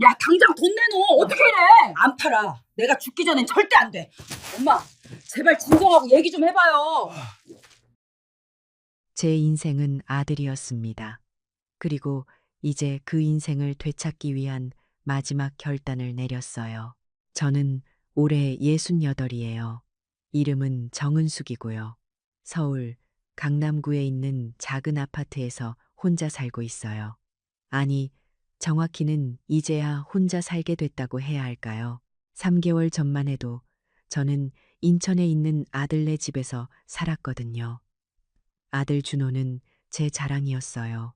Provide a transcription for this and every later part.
야, 당장 돈 내놔. 어떻게 이래? 안 팔아. 내가 죽기 전엔 절대 안 돼. 엄마, 제발 진정하고 얘기 좀 해봐요. 제 인생은 아들이었습니다. 그리고 이제 그 인생을 되찾기 위한 마지막 결단을 내렸어요. 저는 올해 68이에요. 이름은 정은숙이고요. 서울 강남구에 있는 작은 아파트에서 혼자 살고 있어요. 아니, 정확히는 이제야 혼자 살게 됐다고 해야 할까요? 3개월 전만 해도 저는 인천에 있는 아들네 집에서 살았거든요. 아들 준호는 제 자랑이었어요.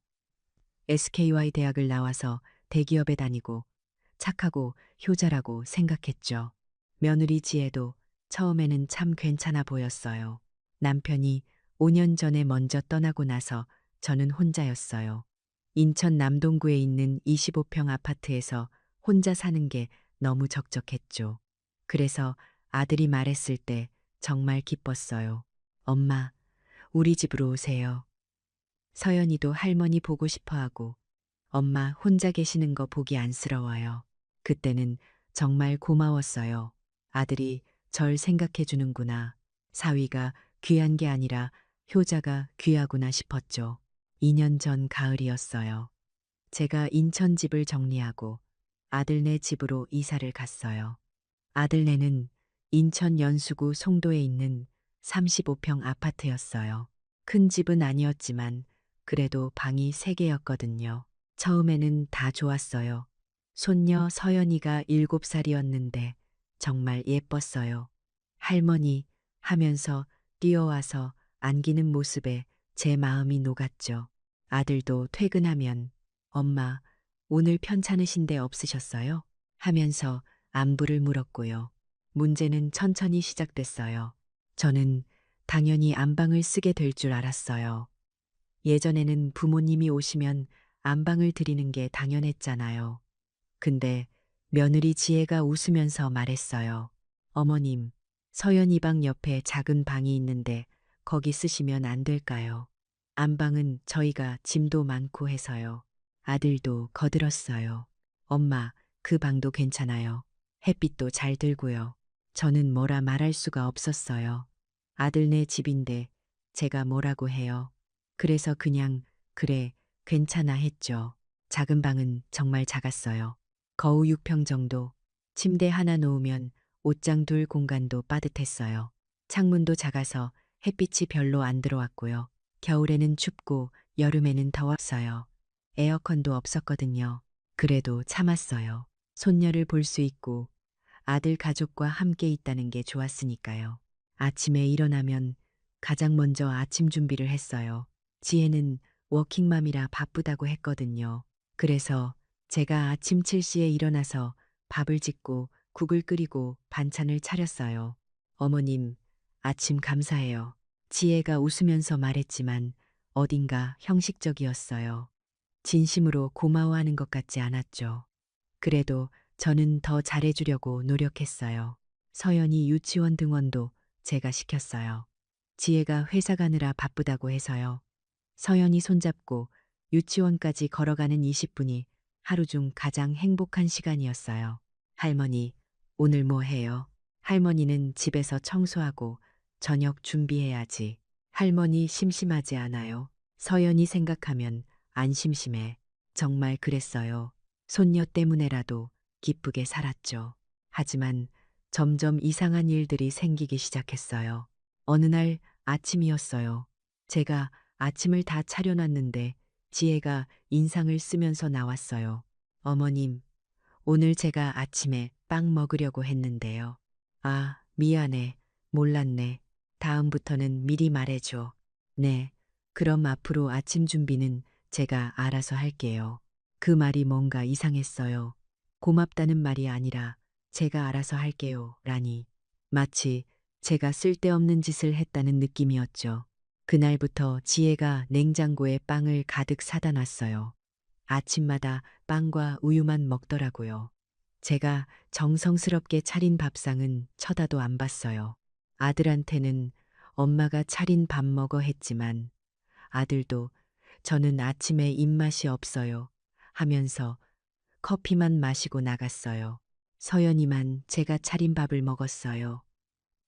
SKY 대학을 나와서 대기업에 다니고 착하고 효자라고 생각했죠. 며느리 지혜도 처음에는 참 괜찮아 보였어요. 남편이 5년 전에 먼저 떠나고 나서 저는 혼자였어요. 인천 남동구에 있는 25평 아파트에서 혼자 사는 게 너무 적적했죠. 그래서 아들이 말했을 때 정말 기뻤어요. 엄마, 우리 집으로 오세요. 서연이도 할머니 보고 싶어 하고 엄마 혼자 계시는 거 보기 안쓰러워요. 그때는 정말 고마웠어요. 아들이 절 생각해 주는구나. 사위가 귀한 게 아니라 효자가 귀하구나 싶었죠. 2년 전 가을이었어요. 제가 인천 집을 정리하고 아들네 집으로 이사를 갔어요. 아들네는 인천 연수구 송도에 있는 35평 아파트였어요. 큰 집은 아니었지만 그래도 방이 3개였거든요. 처음에는 다 좋았어요. 손녀 서연이가 7살이었는데 정말 예뻤어요. 할머니 하면서 뛰어와서 안기는 모습에 제 마음이 녹았죠. 아들도 퇴근하면 엄마, 오늘 편찮으신데 없으셨어요? 하면서 안부를 물었고요. 문제는 천천히 시작됐어요. 저는 당연히 안방을 쓰게 될 줄 알았어요. 예전에는 부모님이 오시면 안방을 드리는 게 당연했잖아요. 근데 며느리 지혜가 웃으면서 말했어요. 어머님, 서연이 방 옆에 작은 방이 있는데 거기 쓰시면 안 될까요? 안방은 저희가 짐도 많고 해서요. 아들도 거들었어요. 엄마, 그 방도 괜찮아요. 햇빛도 잘 들고요. 저는 뭐라 말할 수가 없었어요. 아들네 집인데 제가 뭐라고 해요. 그래서 그냥 그래, 괜찮아 했죠. 작은 방은 정말 작았어요. 거우 6평 정도. 침대 하나 놓으면 옷장 둘 공간도 빠듯했어요. 창문도 작아서 햇빛이 별로 안 들어왔고요. 겨울에는 춥고 여름에는 더웠어요. 에어컨도 없었거든요. 그래도 참았어요. 손녀를 볼 수 있고 아들 가족과 함께 있다는 게 좋았으니까요. 아침에 일어나면 가장 먼저 아침 준비를 했어요. 지혜는 워킹맘이라 바쁘다고 했거든요. 그래서 제가 아침 7시에 일어나서 밥을 짓고 국을 끓이고 반찬을 차렸어요. 어머님, 아침 감사해요. 지혜가 웃으면서 말했지만 어딘가 형식적이었어요. 진심으로 고마워하는 것 같지 않았죠. 그래도 저는 더 잘해주려고 노력했어요. 서연이 유치원 등원도 제가 시켰어요. 지혜가 회사 가느라 바쁘다고 해서요. 서연이 손잡고 유치원까지 걸어가는 20분이 하루 중 가장 행복한 시간이었어요. 할머니, 오늘 뭐 해요? 할머니는 집에서 청소하고 저녁 준비해야지. 할머니 심심하지 않아요? 서연이 생각하면 안 심심해. 정말 그랬어요. 손녀 때문에라도 기쁘게 살았죠. 하지만 점점 이상한 일들이 생기기 시작했어요. 어느 날 아침이었어요. 제가 아침을 다 차려놨는데 지혜가 인상을 쓰면서 나왔어요. 어머님, 오늘 제가 아침에 빵 먹으려고 했는데요. 아, 미안해. 몰랐네. 다음부터는 미리 말해줘. 네. 그럼 앞으로 아침 준비는 제가 알아서 할게요. 그 말이 뭔가 이상했어요. 고맙다는 말이 아니라 제가 알아서 할게요. 라니. 마치 제가 쓸데없는 짓을 했다는 느낌이었죠. 그날부터 지혜가 냉장고에 빵을 가득 사다 놨어요. 아침마다 빵과 우유만 먹더라고요. 제가 정성스럽게 차린 밥상은 쳐다도 안 봤어요. 아들한테는 엄마가 차린 밥 먹어 했지만 아들도 저는 아침에 입맛이 없어요 하면서 커피만 마시고 나갔어요. 서연이만 제가 차린 밥을 먹었어요.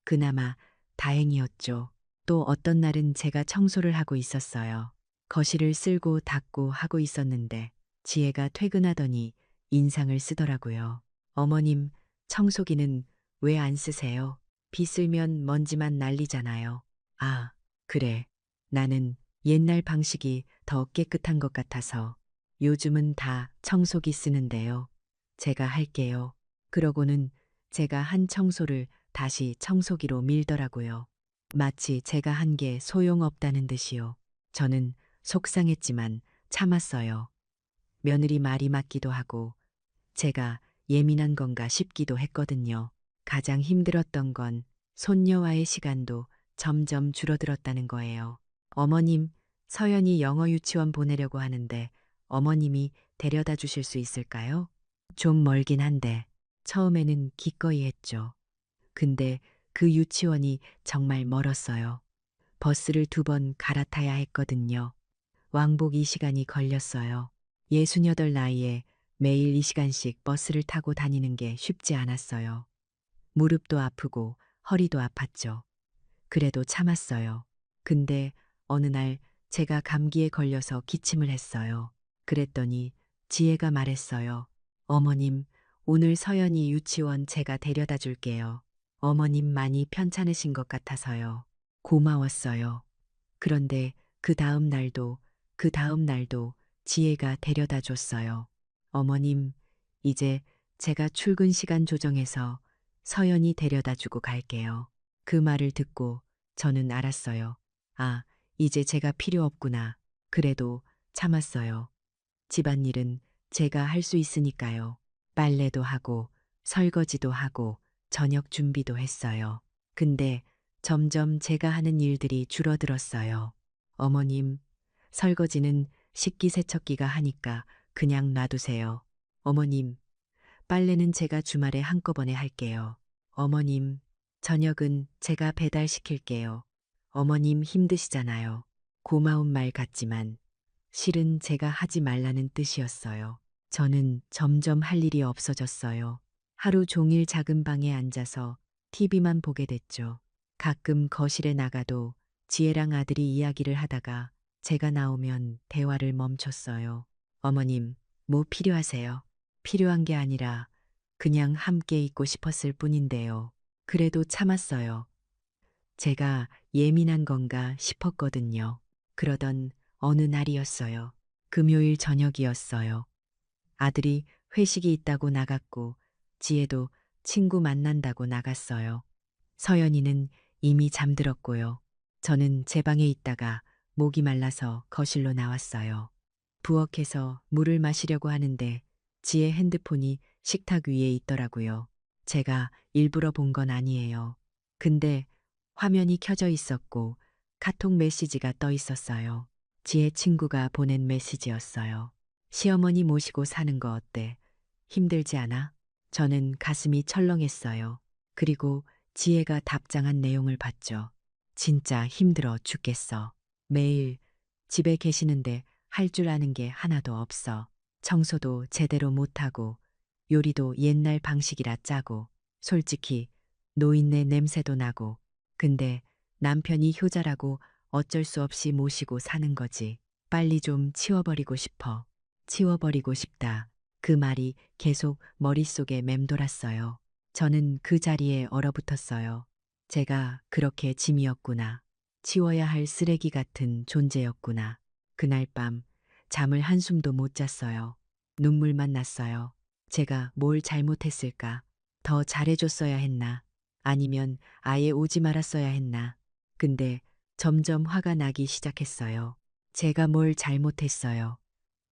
그나마 다행이었죠. 또 어떤 날은 제가 청소를 하고 있었어요. 거실을 쓸고 닦고 하고 있었는데 지혜가 퇴근하더니 인상을 쓰더라고요. 어머님, 청소기는 왜 안 쓰세요? 비 쓸면 먼지만 날리잖아요. 아, 그래. 나는 옛날 방식이 더 깨끗한 것 같아서 요즘은 다 청소기 쓰는데요. 제가 할게요. 그러고는 제가 한 청소를 다시 청소기로 밀더라고요. 마치 제가 한 게 소용없다는 듯이요. 저는 속상했지만 참았어요. 며느리 말이 맞기도 하고 제가 예민한 건가 싶기도 했거든요. 가장 힘들었던 건 손녀와의 시간도 점점 줄어들었다는 거예요. 어머님, 서연이 영어 유치원 보내려고 하는데 어머님이 데려다 주실 수 있을까요? 좀 멀긴 한데 처음에는 기꺼이 했죠. 근데 그 유치원이 정말 멀었어요. 버스를 2번 갈아타야 했거든요. 왕복 2시간이 걸렸어요. 68 나이에 매일 2시간씩 버스를 타고 다니는 게 쉽지 않았어요. 무릎도 아프고 허리도 아팠죠. 그래도 참았어요. 근데 어느 날 제가 감기에 걸려서 기침을 했어요. 그랬더니 지혜가 말했어요. 어머님, 오늘 서연이 유치원 제가 데려다 줄게요. 어머님 많이 편찮으신 것 같아서요. 고마웠어요. 그런데 그 다음 날도 지혜가 데려다 줬어요. 어머님, 이제 제가 출근 시간 조정해서 서연이 데려다 주고 갈게요. 그 말을 듣고 저는 알았어요. 아, 이제 제가 필요 없구나. 그래도 참았어요. 집안일은 제가 할 수 있으니까요. 빨래도 하고, 설거지도 하고, 저녁 준비도 했어요. 근데 점점 제가 하는 일들이 줄어들었어요. 어머님, 설거지는 식기세척기가 하니까 그냥 놔두세요. 어머님, 빨래는 제가 주말에 한꺼번에 할게요. 어머님, 저녁은 제가 배달시킬게요. 어머님 힘드시잖아요. 고마운 말 같지만 실은 제가 하지 말라는 뜻이었어요. 저는 점점 할 일이 없어졌어요. 하루 종일 작은 방에 앉아서 TV만 보게 됐죠. 가끔 거실에 나가도 지혜랑 아들이 이야기를 하다가 제가 나오면 대화를 멈췄어요. 어머님, 뭐 필요하세요? 필요한 게 아니라 그냥 함께 있고 싶었을 뿐인데요. 그래도 참았어요. 제가 예민한 건가 싶었거든요. 그러던 어느 날이었어요. 금요일 저녁이었어요. 아들이 회식이 있다고 나갔고 지혜도 친구 만난다고 나갔어요. 서연이는 이미 잠들었고요. 저는 제 방에 있다가 목이 말라서 거실로 나왔어요. 부엌에서 물을 마시려고 하는데 지혜 핸드폰이 식탁 위에 있더라고요. 제가 일부러 본 건 아니에요. 근데 화면이 켜져 있었고 카톡 메시지가 떠 있었어요. 지혜 친구가 보낸 메시지였어요. 시어머니 모시고 사는 거 어때? 힘들지 않아? 저는 가슴이 철렁했어요. 그리고 지혜가 답장한 내용을 봤죠. 진짜 힘들어 죽겠어. 매일 집에 계시는데 할 줄 아는 게 하나도 없어. 청소도 제대로 못하고 요리도 옛날 방식이라 짜고 솔직히 노인네 냄새도 나고 근데 남편이 효자라고 어쩔 수 없이 모시고 사는 거지. 빨리 좀 치워버리고 싶어. 치워버리고 싶다. 그 말이 계속 머릿속에 맴돌았어요. 저는 그 자리에 얼어붙었어요. 제가 그렇게 짐이었구나. 치워야 할 쓰레기 같은 존재였구나. 그날 밤 잠을 한숨도 못 잤어요. 눈물만 났어요. 제가 뭘 잘못했을까? 더 잘해줬어야 했나? 아니면 아예 오지 말았어야 했나? 근데 점점 화가 나기 시작했어요. 제가 뭘 잘못했어요.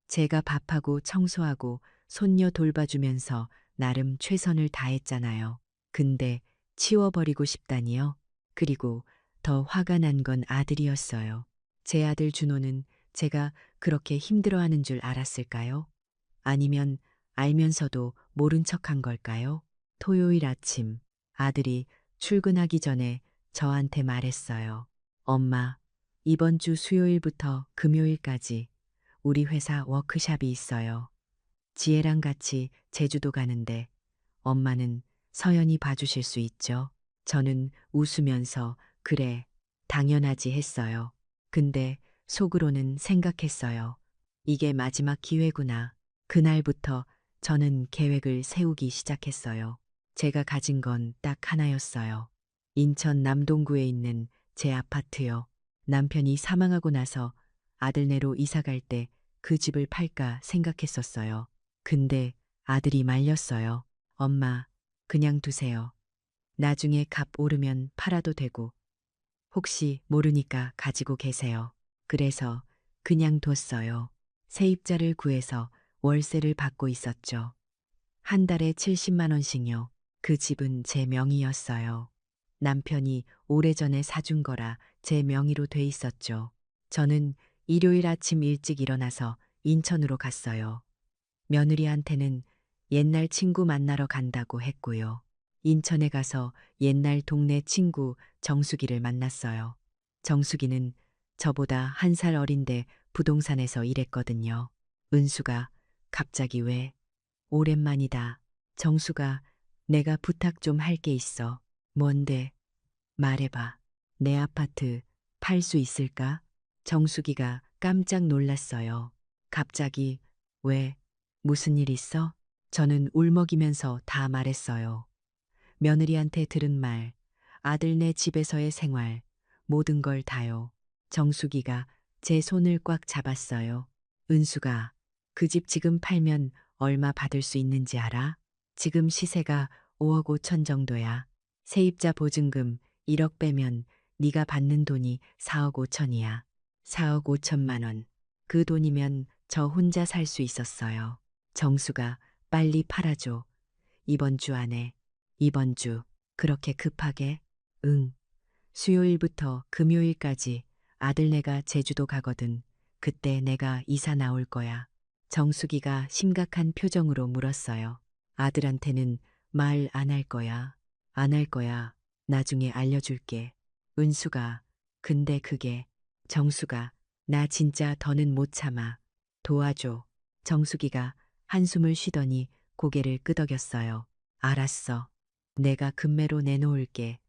제가 밥하고 청소하고 손녀 돌봐주면서 나름 최선을 다했잖아요. 근데 치워버리고 싶다니요? 그리고 더 화가 난 건 아들이었어요. 제 아들 준호는 제가 그렇게 힘들어하는 줄 알았을까요? 아니면 알면서도 모른 척한 걸까요? 토요일 아침 아들이 출근하기 전에 저한테 말했어요. 엄마, 이번 주 수요일부터 금요일까지 우리 회사 워크샵이 있어요. 지혜랑 같이 제주도 가는데 엄마는 서연이 봐주실 수 있죠? 저는 웃으면서 그래, 당연하지 했어요. 근데 속으로는 생각했어요. 이게 마지막 기회구나. 그날부터 저는 계획을 세우기 시작했어요. 제가 가진 건 딱 하나였어요. 인천 남동구에 있는 제 아파트요. 남편이 사망하고 나서 아들네로 이사 갈 때 그 집을 팔까 생각했었어요. 근데 아들이 말렸어요. 엄마, 그냥 두세요. 나중에 값 오르면 팔아도 되고, 혹시 모르니까 가지고 계세요. 그래서 그냥 뒀어요. 세입자를 구해서 월세를 받고 있었죠. 한 달에 70만 원씩요. 그 집은 제 명의였어요. 남편이 오래전에 사준 거라 제 명의로 돼 있었죠. 저는 일요일 아침 일찍 일어나서 인천으로 갔어요. 며느리한테는 옛날 친구 만나러 간다고 했고요. 인천에 가서 옛날 동네 친구 정수기를 만났어요. 정수기는 저보다 한 살 어린데 부동산에서 일했거든요. 은수가 갑자기 왜 오랜만이다. 정수가 내가 부탁 좀 할 게 있어. 뭔데? 말해봐. 내 아파트 팔 수 있을까? 정수기가 깜짝 놀랐어요. 갑자기 왜? 무슨 일 있어? 저는 울먹이면서 다 말했어요. 며느리한테 들은 말, 아들네 집에서의 생활, 모든 걸 다요. 정수기가 제 손을 꽉 잡았어요. 은수가 그 집 지금 팔면 얼마 받을 수 있는지 알아? 지금 시세가 5억 5천 정도야. 세입자 보증금 1억 빼면 네가 받는 돈이 4억 5천이야. 4억 5천만 원. 그 돈이면 저 혼자 살 수 있었어요. 정수가 빨리 팔아줘. 이번 주 안에. 이번 주. 그렇게 급하게? 응. 수요일부터 금요일까지 아들네가 제주도 가거든. 그때 내가 이사 나올 거야. 정수기가 심각한 표정으로 물었어요. 아들한테는 말 안 할 거야. 안 할 거야. 나중에 알려줄게. 은수가, 근데 그게, 정수가, 나 진짜 더는 못 참아. 도와줘. 정수기가 한숨을 쉬더니 고개를 끄덕였어요. 알았어. 내가 금매로 내놓을게.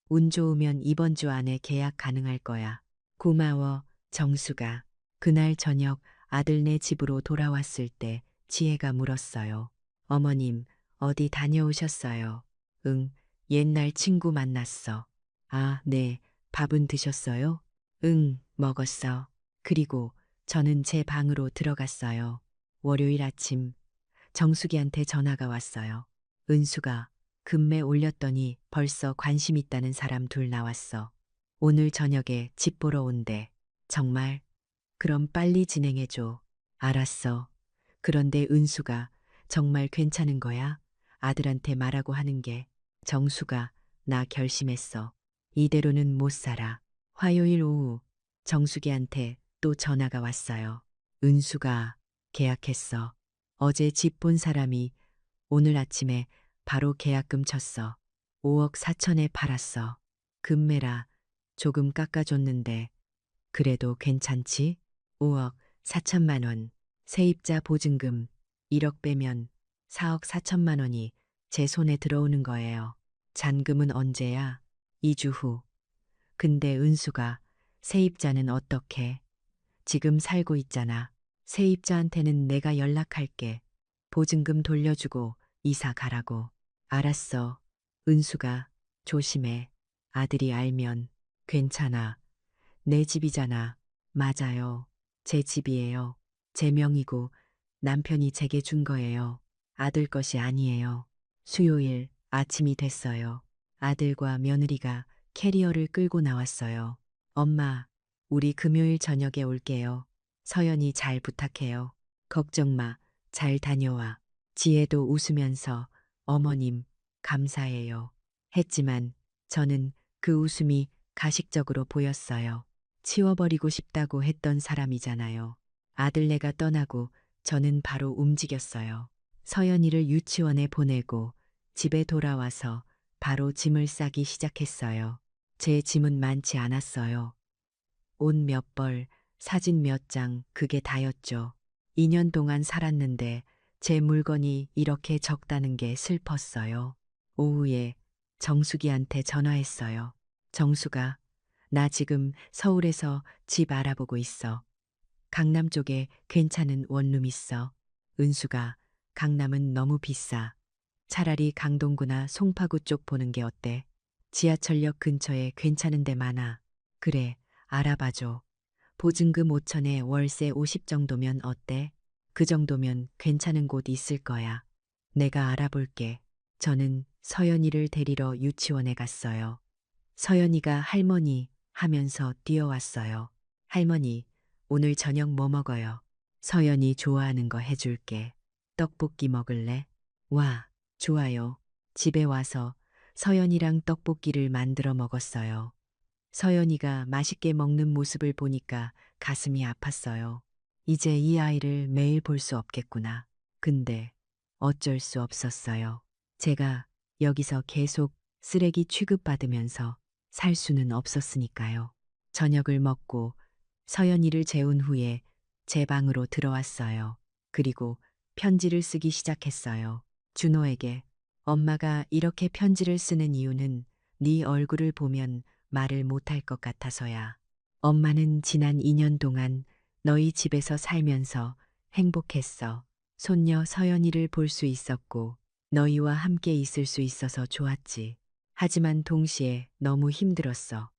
운 좋으면 이번 주 안에 계약 가능할 거야. 고마워, 정수가. 그날 저녁 아들네 집으로 돌아왔을 때 지혜가 물었어요. 어머님, 어디 다녀오셨어요? 응, 옛날 친구 만났어. 아, 네. 밥은 드셨어요? 응, 먹었어. 그리고 저는 제 방으로 들어갔어요. 월요일 아침 정수기한테 전화가 왔어요. 은수가 금매 올렸더니 벌써 관심 있다는 사람 둘 나왔어. 오늘 저녁에 집 보러 온대. 정말? 그럼 빨리 진행해줘. 알았어. 그런데 은수가 정말 괜찮은 거야? 아들한테 말하고 하는 게. 정수가 나 결심했어. 이대로는 못 살아. 화요일 오후 정수기한테 또 전화가 왔어요. 은수가 계약했어. 어제 집 본 사람이 오늘 아침에 바로 계약금 쳤어. 5억 4천에 팔았어. 금매라 조금 깎아줬는데 그래도 괜찮지? 5억 4천만 원. 세입자 보증금 1억 빼면 4억 4천만 원이 제 손에 들어오는 거예요. 잔금은 언제야? 2주 후. 근데 은수가 세입자는 어떻게? 지금 살고 있잖아. 세입자한테는 내가 연락할게. 보증금 돌려주고 이사 가라고. 알았어. 은수가 조심해. 아들이 알면 괜찮아. 내 집이잖아. 맞아요. 제 집이에요. 제 명이고 남편이 제게 준 거예요. 아들 것이 아니에요. 수요일 아침이 됐어요. 아들과 며느리가 캐리어를 끌고 나왔어요. 엄마, 우리 금요일 저녁에 올게요. 서연이 잘 부탁해요. 걱정 마. 잘 다녀와. 지혜도 웃으면서 어머님, 감사해요. 했지만 저는 그 웃음이 가식적으로 보였어요. 치워버리고 싶다고 했던 사람이잖아요. 아들네가 떠나고 저는 바로 움직였어요. 서연이를 유치원에 보내고 집에 돌아와서 바로 짐을 싸기 시작했어요. 제 짐은 많지 않았어요. 옷 몇 벌, 사진 몇 장, 그게 다였죠. 2년 동안 살았는데 제 물건이 이렇게 적다는 게 슬펐어요. 오후에 정숙이한테 전화했어요. 정숙아, 나 지금 서울에서 집 알아보고 있어. 강남 쪽에 괜찮은 원룸 있어. 은수가, 강남은 너무 비싸. 차라리 강동구나 송파구 쪽 보는 게 어때? 지하철역 근처에 괜찮은 데 많아. 그래, 알아봐줘. 보증금 5천에 월세 50 정도면 어때? 그 정도면 괜찮은 곳 있을 거야. 내가 알아볼게. 저는 서연이를 데리러 유치원에 갔어요. 서연이가 할머니 하면서 뛰어왔어요. 할머니, 오늘 저녁 뭐 먹어요? 서연이 좋아하는 거 해줄게. 떡볶이 먹을래? 와, 좋아요. 집에 와서 서연이랑 떡볶이를 만들어 먹었어요. 서연이가 맛있게 먹는 모습을 보니까 가슴이 아팠어요. 이제 이 아이를 매일 볼 수 없겠구나. 근데 어쩔 수 없었어요. 제가 여기서 계속 쓰레기 취급받으면서 살 수는 없었으니까요. 저녁을 먹고 서연이를 재운 후에 제 방으로 들어왔어요. 그리고 편지를 쓰기 시작했어요. 준호에게 엄마가 이렇게 편지를 쓰는 이유는 네 얼굴을 보면 말을 못할 것 같아서야. 엄마는 지난 2년 동안 너희 집에서 살면서 행복했어. 손녀 서연이를 볼 수 있었고 너희와 함께 있을 수 있어서 좋았지. 하지만 동시에 너무 힘들었어.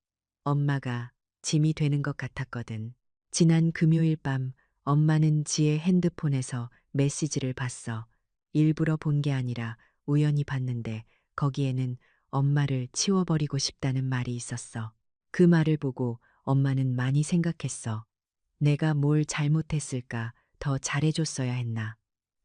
엄마가 짐이 되는 것 같았거든. 지난 금요일 밤 엄마는 지의 핸드폰에서 메시지를 봤어. 일부러 본 게 아니라 우연히 봤는데 거기에는 엄마를 치워버리고 싶다는 말이 있었어. 그 말을 보고 엄마는 많이 생각했어. 내가 뭘 잘못했을까? 더 잘해줬어야 했나?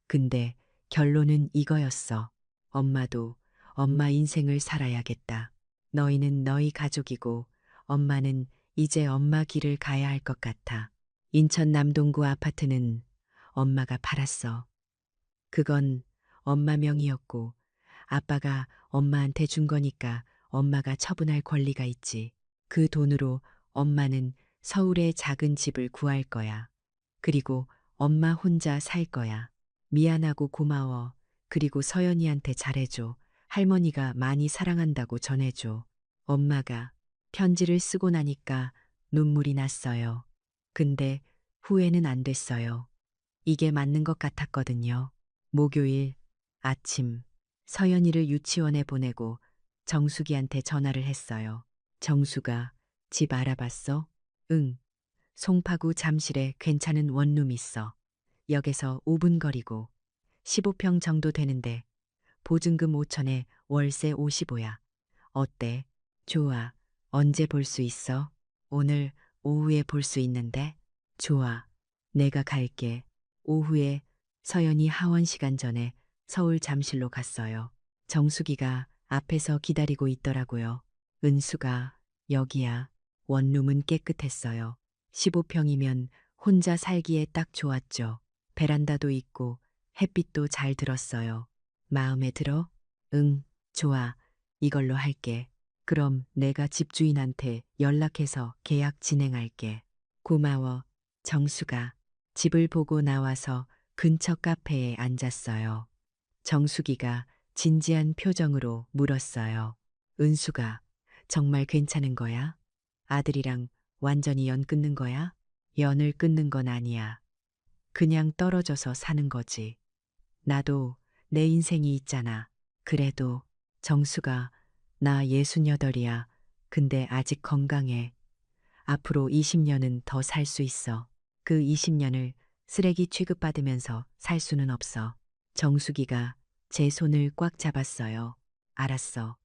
근데 결론은 이거였어. 엄마도 엄마 인생을 살아야겠다. 너희는 너희 가족이고 엄마는 이제 엄마 길을 가야 할 것 같아. 인천 남동구 아파트는 엄마가 팔았어. 그건 엄마 명의였고 아빠가 엄마한테 준 거니까 엄마가 처분할 권리가 있지. 그 돈으로 엄마는 서울에 작은 집을 구할 거야. 그리고 엄마 혼자 살 거야. 미안하고 고마워. 그리고 서연이한테 잘해줘. 할머니가 많이 사랑한다고 전해줘. 엄마가 편지를 쓰고 나니까 눈물이 났어요. 근데 후회는 안 됐어요. 이게 맞는 것 같았거든요. 목요일 아침 서연이를 유치원에 보내고 정숙이한테 전화를 했어요. 정숙아, 집 알아봤어? 응. 송파구 잠실에 괜찮은 원룸 있어. 역에서 5분 거리고 15평 정도 되는데 보증금 5천에 월세 55야. 어때? 좋아. 언제 볼 수 있어? 오늘 오후에 볼 수 있는데? 좋아. 내가 갈게. 오후에 서연이 하원 시간 전에 서울 잠실로 갔어요. 정숙이가 앞에서 기다리고 있더라고요. 은수가 여기야. 원룸은 깨끗했어요. 15평이면 혼자 살기에 딱 좋았죠. 베란다도 있고 햇빛도 잘 들었어요. 마음에 들어? 응, 좋아. 이걸로 할게. 그럼 내가 집주인한테 연락해서 계약 진행할게. 고마워. 정수가 집을 보고 나와서 근처 카페에 앉았어요. 정수기가 진지한 표정으로 물었어요. 은수가 정말 괜찮은 거야? 아들이랑 완전히 연 끊는 거야? 연을 끊는 건 아니야. 그냥 떨어져서 사는 거지. 나도 내 인생이 있잖아. 그래도 정수가 나 68이야. 근데 아직 건강해. 앞으로 20년은 더 살 수 있어. 그 20년을 쓰레기 취급받으면서 살 수는 없어. 정수기가 제 손을 꽉 잡았어요. 알았어.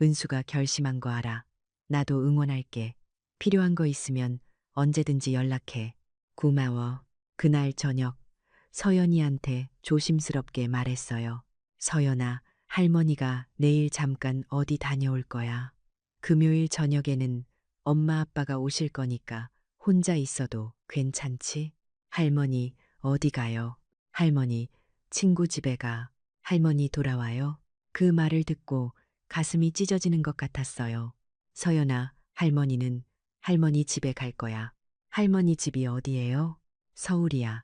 은수가 결심한 거 알아. 나도 응원할게. 필요한 거 있으면 언제든지 연락해. 고마워. 그날 저녁 서연이한테 조심스럽게 말했어요. 서연아, 할머니가 내일 잠깐 어디 다녀올 거야. 금요일 저녁에는 엄마 아빠가 오실 거니까 혼자 있어도 괜찮지? 할머니 어디 가요? 할머니 친구 집에 가. 할머니 돌아와요? 그 말을 듣고 가슴이 찢어지는 것 같았어요. 서연아, 할머니는 할머니 집에 갈 거야. 할머니 집이 어디예요? 서울이야.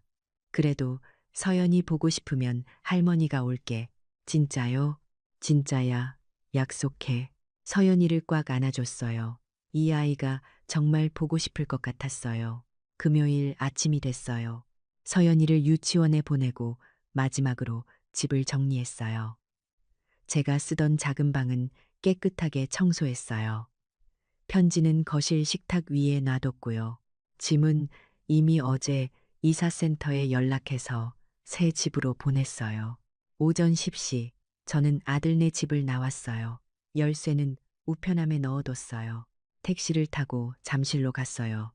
그래도 서연이 보고 싶으면 할머니가 올게. 진짜요? 진짜야. 약속해. 서연이를 꽉 안아줬어요. 이 아이가 정말 보고 싶을 것 같았어요. 금요일 아침이 됐어요. 서연이를 유치원에 보내고 마지막으로 집을 정리했어요. 제가 쓰던 작은 방은 깨끗하게 청소했어요. 편지는 거실 식탁 위에 놔뒀고요. 짐은 이미 어제 이사센터에 연락해서 새 집으로 보냈어요. 오전 10시 저는 아들네 집을 나왔어요. 열쇠는 우편함에 넣어뒀어요. 택시를 타고 잠실로 갔어요.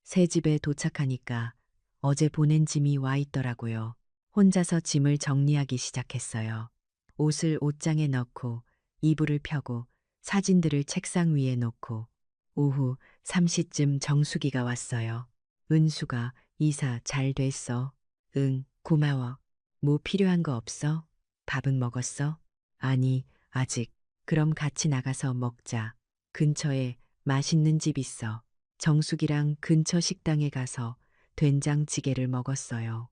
새 집에 도착하니까 어제 보낸 짐이 와 있더라고요. 혼자서 짐을 정리하기 시작했어요. 옷을 옷장에 넣고 이불을 펴고 사진들을 책상 위에 놓고 오후 3시쯤 정수기가 왔어요. 은수가 이사 잘 됐어. 응, 고마워. 뭐 필요한 거 없어? 밥은 먹었어? 아니, 아직. 그럼 같이 나가서 먹자. 근처에 맛있는 집 있어. 정숙이랑 근처 식당에 가서 된장찌개를 먹었어요.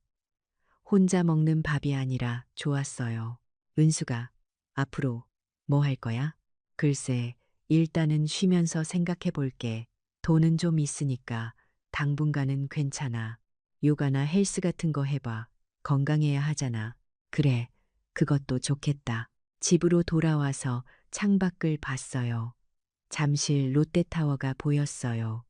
혼자 먹는 밥이 아니라 좋았어요. 은수가 앞으로 뭐 할 거야? 글쎄, 일단은 쉬면서 생각해 볼게. 돈은 좀 있으니까 당분간은 괜찮아. 요가나 헬스 같은 거 해봐. 건강해야 하잖아. 그래, 그것도 좋겠다. 집으로 돌아와서 창밖을 봤어요. 잠실 롯데타워가 보였어요.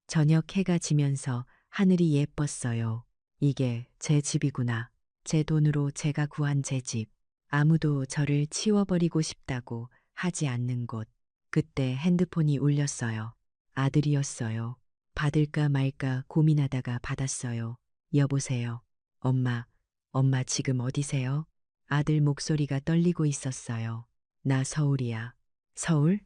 저녁 해가 지면서 하늘이 예뻤어요. 이게 제 집이구나. 제 돈으로 제가 구한 제 집. 아무도 저를 치워버리고 싶다고 하지 않는 곳. 그때 핸드폰이 울렸어요. 아들이었어요. 받을까 말까 고민하다가 받았어요. 여보세요. 엄마 지금 어디세요? 아들 목소리가 떨리고 있었어요. 나 서울이야. 서울?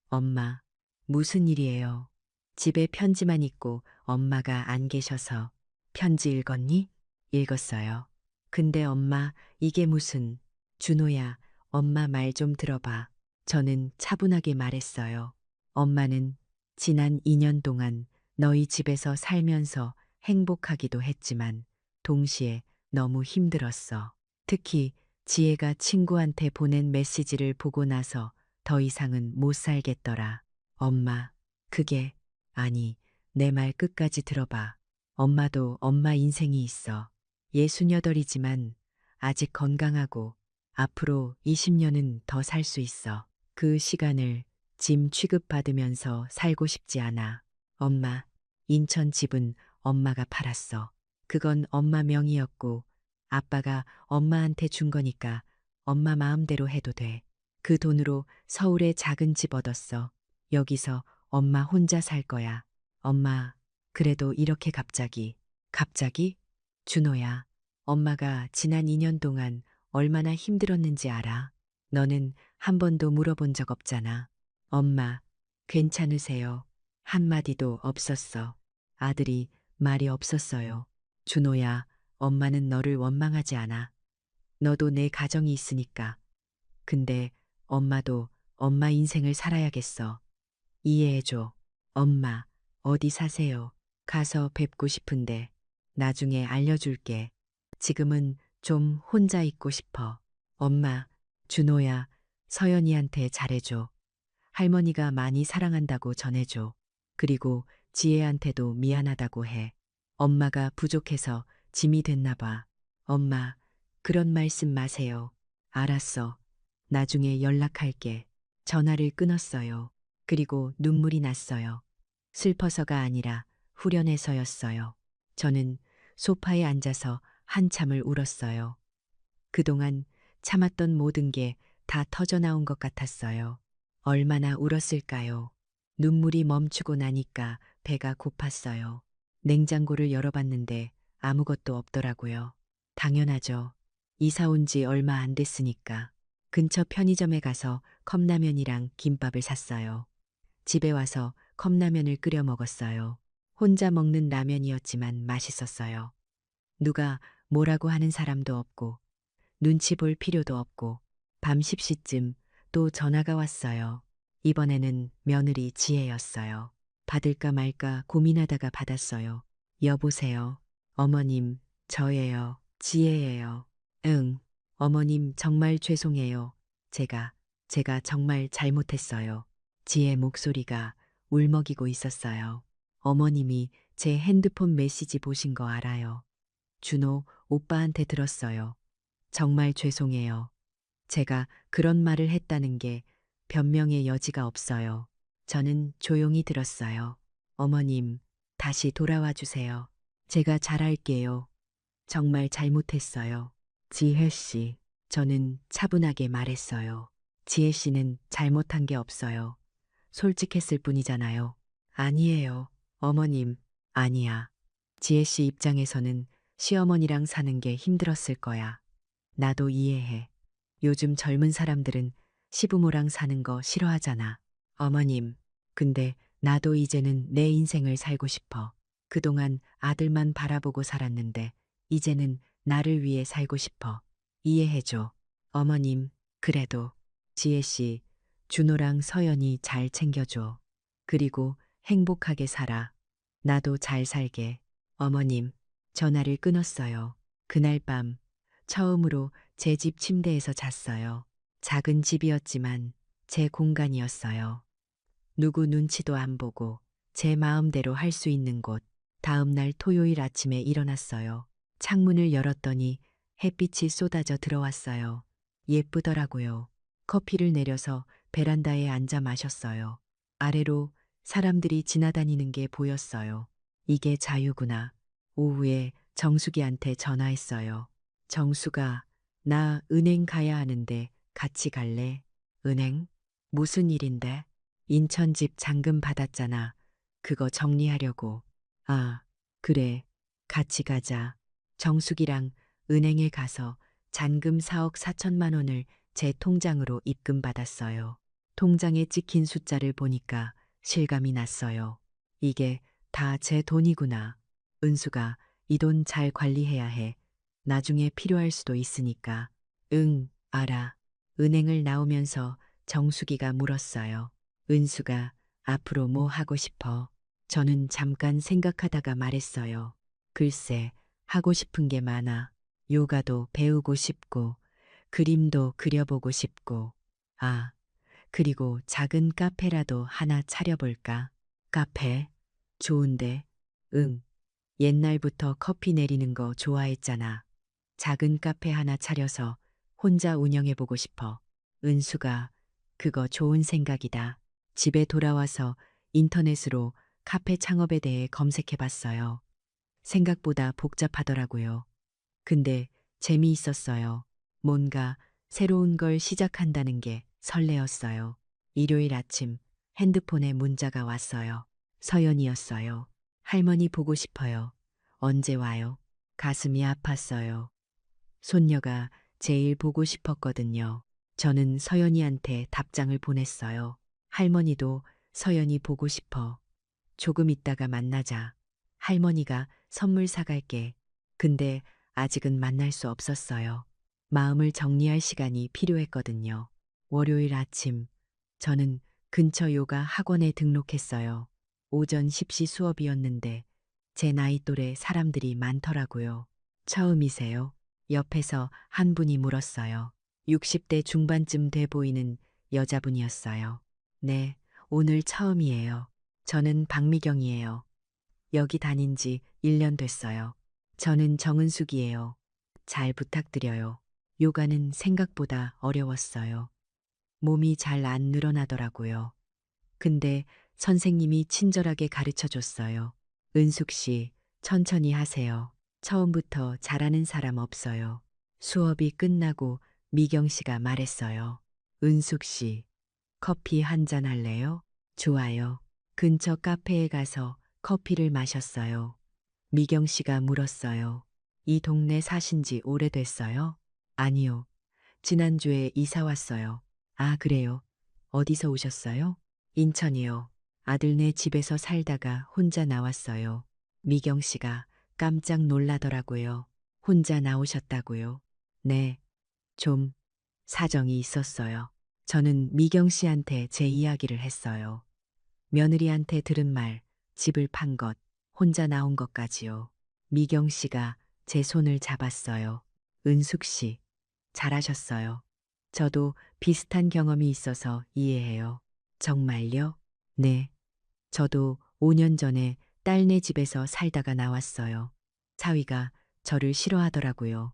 엄마, 무슨 일이에요? 집에 편지만 있고 엄마가 안 계셔서. 편지 읽었니? 읽었어요. 근데 엄마, 이게 무슨. 준호야, 엄마 말 좀 들어봐. 저는 차분하게 말했어요. 엄마는 지난 2년 동안 너희 집에서 살면서 행복하기도 했지만 동시에 너무 힘들었어. 특히 지혜가 친구한테 보낸 메시지를 보고 나서 더 이상은 못 살겠더라. 엄마, 그게, 아니, 내 말 끝까지 들어봐. 엄마도 엄마 인생이 있어. 68이지만 아직 건강하고 앞으로 20년은 더 살 수 있어. 그 시간을 짐 취급받으면서 살고 싶지 않아. 엄마, 인천 집은 엄마가 팔았어. 그건 엄마 명의였고 아빠가 엄마한테 준 거니까 엄마 마음대로 해도 돼. 그 돈으로 서울에 작은 집 얻었어. 여기서 엄마 혼자 살 거야. 엄마, 그래도 이렇게 갑자기. 갑자기? 준호야, 엄마가 지난 2년 동안 얼마나 힘들었는지 알아? 너는 한 번도 물어본 적 없잖아. 엄마, 괜찮으세요? 한마디도 없었어. 아들이 말이 없었어요. 준호야, 엄마는 너를 원망하지 않아. 너도 내 가정이 있으니까. 근데 엄마도 엄마 인생을 살아야겠어. 이해해줘. 엄마, 어디 사세요? 가서 뵙고 싶은데 나중에 알려줄게. 지금은 좀 혼자 있고 싶어. 엄마, 준호야, 서연이한테 잘해줘. 할머니가 많이 사랑한다고 전해줘. 그리고 지혜한테도 미안하다고 해. 엄마가 부족해서 짐이 됐나 봐. 엄마, 그런 말씀 마세요. 알았어. 나중에 연락할게. 전화를 끊었어요. 그리고 눈물이 났어요. 슬퍼서가 아니라 후련해서였어요. 저는 소파에 앉아서 한참을 울었어요. 그동안 참았던 모든 게 다 터져나온 것 같았어요. 얼마나 울었을까요? 눈물이 멈추고 나니까 배가 고팠어요. 냉장고를 열어봤는데 아무것도 없더라고요. 당연하죠. 이사 온 지 얼마 안 됐으니까. 근처 편의점에 가서 컵라면이랑 김밥을 샀어요. 집에 와서 컵라면을 끓여 먹었어요. 혼자 먹는 라면이었지만 맛있었어요. 누가 뭐라고 하는 사람도 없고 눈치 볼 필요도 없고 밤 10시쯤 또 전화가 왔어요. 이번에는 며느리 지혜였어요. 받을까 말까 고민하다가 받았어요. 여보세요. 어머님, 저예요. 지혜예요. 응. 어머님 정말 죄송해요. 제가 정말 잘못했어요. 지혜 목소리가 울먹이고 있었어요. 어머님이 제 핸드폰 메시지 보신 거 알아요. 준호 오빠한테 들었어요. 정말 죄송해요. 제가 그런 말을 했다는 게 변명의 여지가 없어요. 저는 조용히 들었어요. 어머님, 다시 돌아와 주세요. 제가 잘할게요. 정말 잘못했어요. 지혜 씨, 저는 차분하게 말했어요. 지혜 씨는 잘못한 게 없어요. 솔직했을 뿐이잖아요. 아니에요. 어머님, 아니야. 지혜 씨 입장에서는 시어머니랑 사는 게 힘들었을 거야. 나도 이해해. 요즘 젊은 사람들은 시부모랑 사는 거 싫어하잖아. 어머님, 근데 나도 이제는 내 인생을 살고 싶어. 그동안 아들만 바라보고 살았는데, 이제는 나를 위해 살고 싶어. 이해해줘. 어머님, 그래도 지혜 씨, 준호랑 서연이 잘 챙겨줘. 그리고 행복하게 살아. 나도 잘 살게. 어머님, 전화를 끊었어요. 그날 밤, 처음으로 제 집 침대에서 잤어요. 작은 집이었지만 제 공간이었어요. 누구 눈치도 안 보고 제 마음대로 할 수 있는 곳. 다음 날 토요일 아침에 일어났어요. 창문을 열었더니 햇빛이 쏟아져 들어왔어요. 예쁘더라고요. 커피를 내려서 베란다에 앉아 마셨어요. 아래로 사람들이 지나다니는 게 보였어요. 이게 자유구나. 오후에 정숙이한테 전화했어요. 정수가, 나 은행 가야 하는데 같이 갈래? 은행? 무슨 일인데? 인천 집 잔금 받았잖아. 그거 정리하려고. 아, 그래. 같이 가자. 정숙이랑 은행에 가서 잔금 4억 4천만 원을 제 통장으로 입금받았어요. 통장에 찍힌 숫자를 보니까 실감이 났어요. 이게 다 제 돈이구나. 은수가 이 돈 잘 관리해야 해. 나중에 필요할 수도 있으니까. 응, 알아. 은행을 나오면서 정수기가 물었어요. 은수가 앞으로 뭐 하고 싶어? 저는 잠깐 생각하다가 말했어요. 글쎄, 하고 싶은 게 많아. 요가도 배우고 싶고, 그림도 그려보고 싶고, 아, 그리고 작은 카페라도 하나 차려볼까? 카페? 좋은데? 응. 옛날부터 커피 내리는 거 좋아했잖아. 작은 카페 하나 차려서 혼자 운영해보고 싶어. 은수가, 그거 좋은 생각이다. 집에 돌아와서 인터넷으로 카페 창업에 대해 검색해봤어요. 생각보다 복잡하더라고요. 근데 재미있었어요. 뭔가 새로운 걸 시작한다는 게 설레었어요. 일요일 아침 핸드폰에 문자가 왔어요. 서연이었어요. 할머니 보고 싶어요. 언제 와요? 가슴이 아팠어요. 손녀가 제일 보고 싶었거든요. 저는 서연이한테 답장을 보냈어요. 할머니도 서연이 보고 싶어. 조금 있다가 만나자. 할머니가 선물 사갈게. 근데 아직은 만날 수 없었어요. 마음을 정리할 시간이 필요했거든요. 월요일 아침, 저는 근처 요가 학원에 등록했어요. 오전 10시 수업이었는데 제 나이 또래 사람들이 많더라고요. 처음이세요? 옆에서 한 분이 물었어요. 60대 중반쯤 돼 보이는 여자분이었어요. 네, 오늘 처음이에요. 저는 박미경이에요. 여기 다닌 지 1년 됐어요. 저는 정은숙이에요. 잘 부탁드려요. 요가는 생각보다 어려웠어요. 몸이 잘 안 늘어나더라고요. 근데 선생님이 친절하게 가르쳐 줬어요. 은숙 씨, 천천히 하세요. 처음부터 잘하는 사람 없어요. 수업이 끝나고 미경 씨가 말했어요. 은숙 씨, 커피 한 잔 할래요? 좋아요. 근처 카페에 가서 커피를 마셨어요. 미경 씨가 물었어요. 이 동네 사신 지 오래됐어요? 아니요. 지난주에 이사 왔어요. 아, 그래요? 어디서 오셨어요? 인천이요. 아들네 집에서 살다가 혼자 나왔어요. 미경 씨가 깜짝 놀라더라고요. 혼자 나오셨다고요? 네. 좀 사정이 있었어요. 저는 미경 씨한테 제 이야기를 했어요. 며느리한테 들은 말, 집을 판 것, 혼자 나온 것까지요. 미경 씨가 제 손을 잡았어요. 은숙 씨, 잘하셨어요. 저도 비슷한 경험이 있어서 이해해요. 정말요? 네. 저도 5년 전에 딸네 집에서 살다가 나왔어요. 사위가 저를 싫어하더라고요.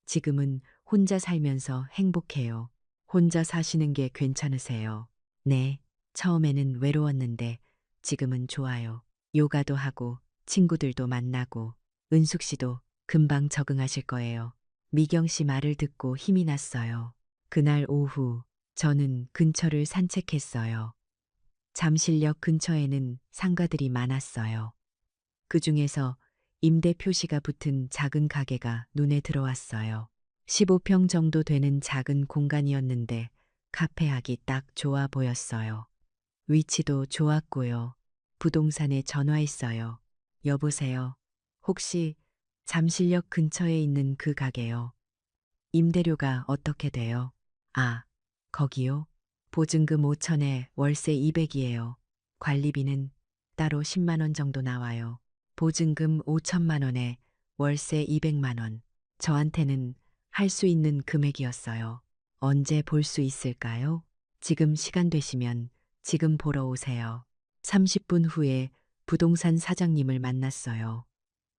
지금은 혼자 살면서 행복해요. 혼자 사시는 게 괜찮으세요? 네. 처음에는 외로웠는데 지금은 좋아요. 요가도 하고 친구들도 만나고 은숙 씨도 금방 적응하실 거예요. 미경 씨 말을 듣고 힘이 났어요. 그날 오후 저는 근처를 산책했어요. 잠실역 근처에는 상가들이 많았어요. 그 중에서 임대 표시가 붙은 작은 가게가 눈에 들어왔어요. 15평 정도 되는 작은 공간이었는데 카페하기 딱 좋아 보였어요. 위치도 좋았고요. 부동산에 전화했어요. 여보세요. 혹시 잠실역 근처에 있는 그 가게요. 임대료가 어떻게 돼요? 아, 거기요? 보증금 5천에 월세 200이에요. 관리비는 따로 10만 원 정도 나와요. 보증금 5천만 원에 월세 200만 원. 저한테는 할 수 있는 금액이었어요. 언제 볼 수 있을까요? 지금 시간 되시면 지금 보러 오세요. 30분 후에 부동산 사장님을 만났어요.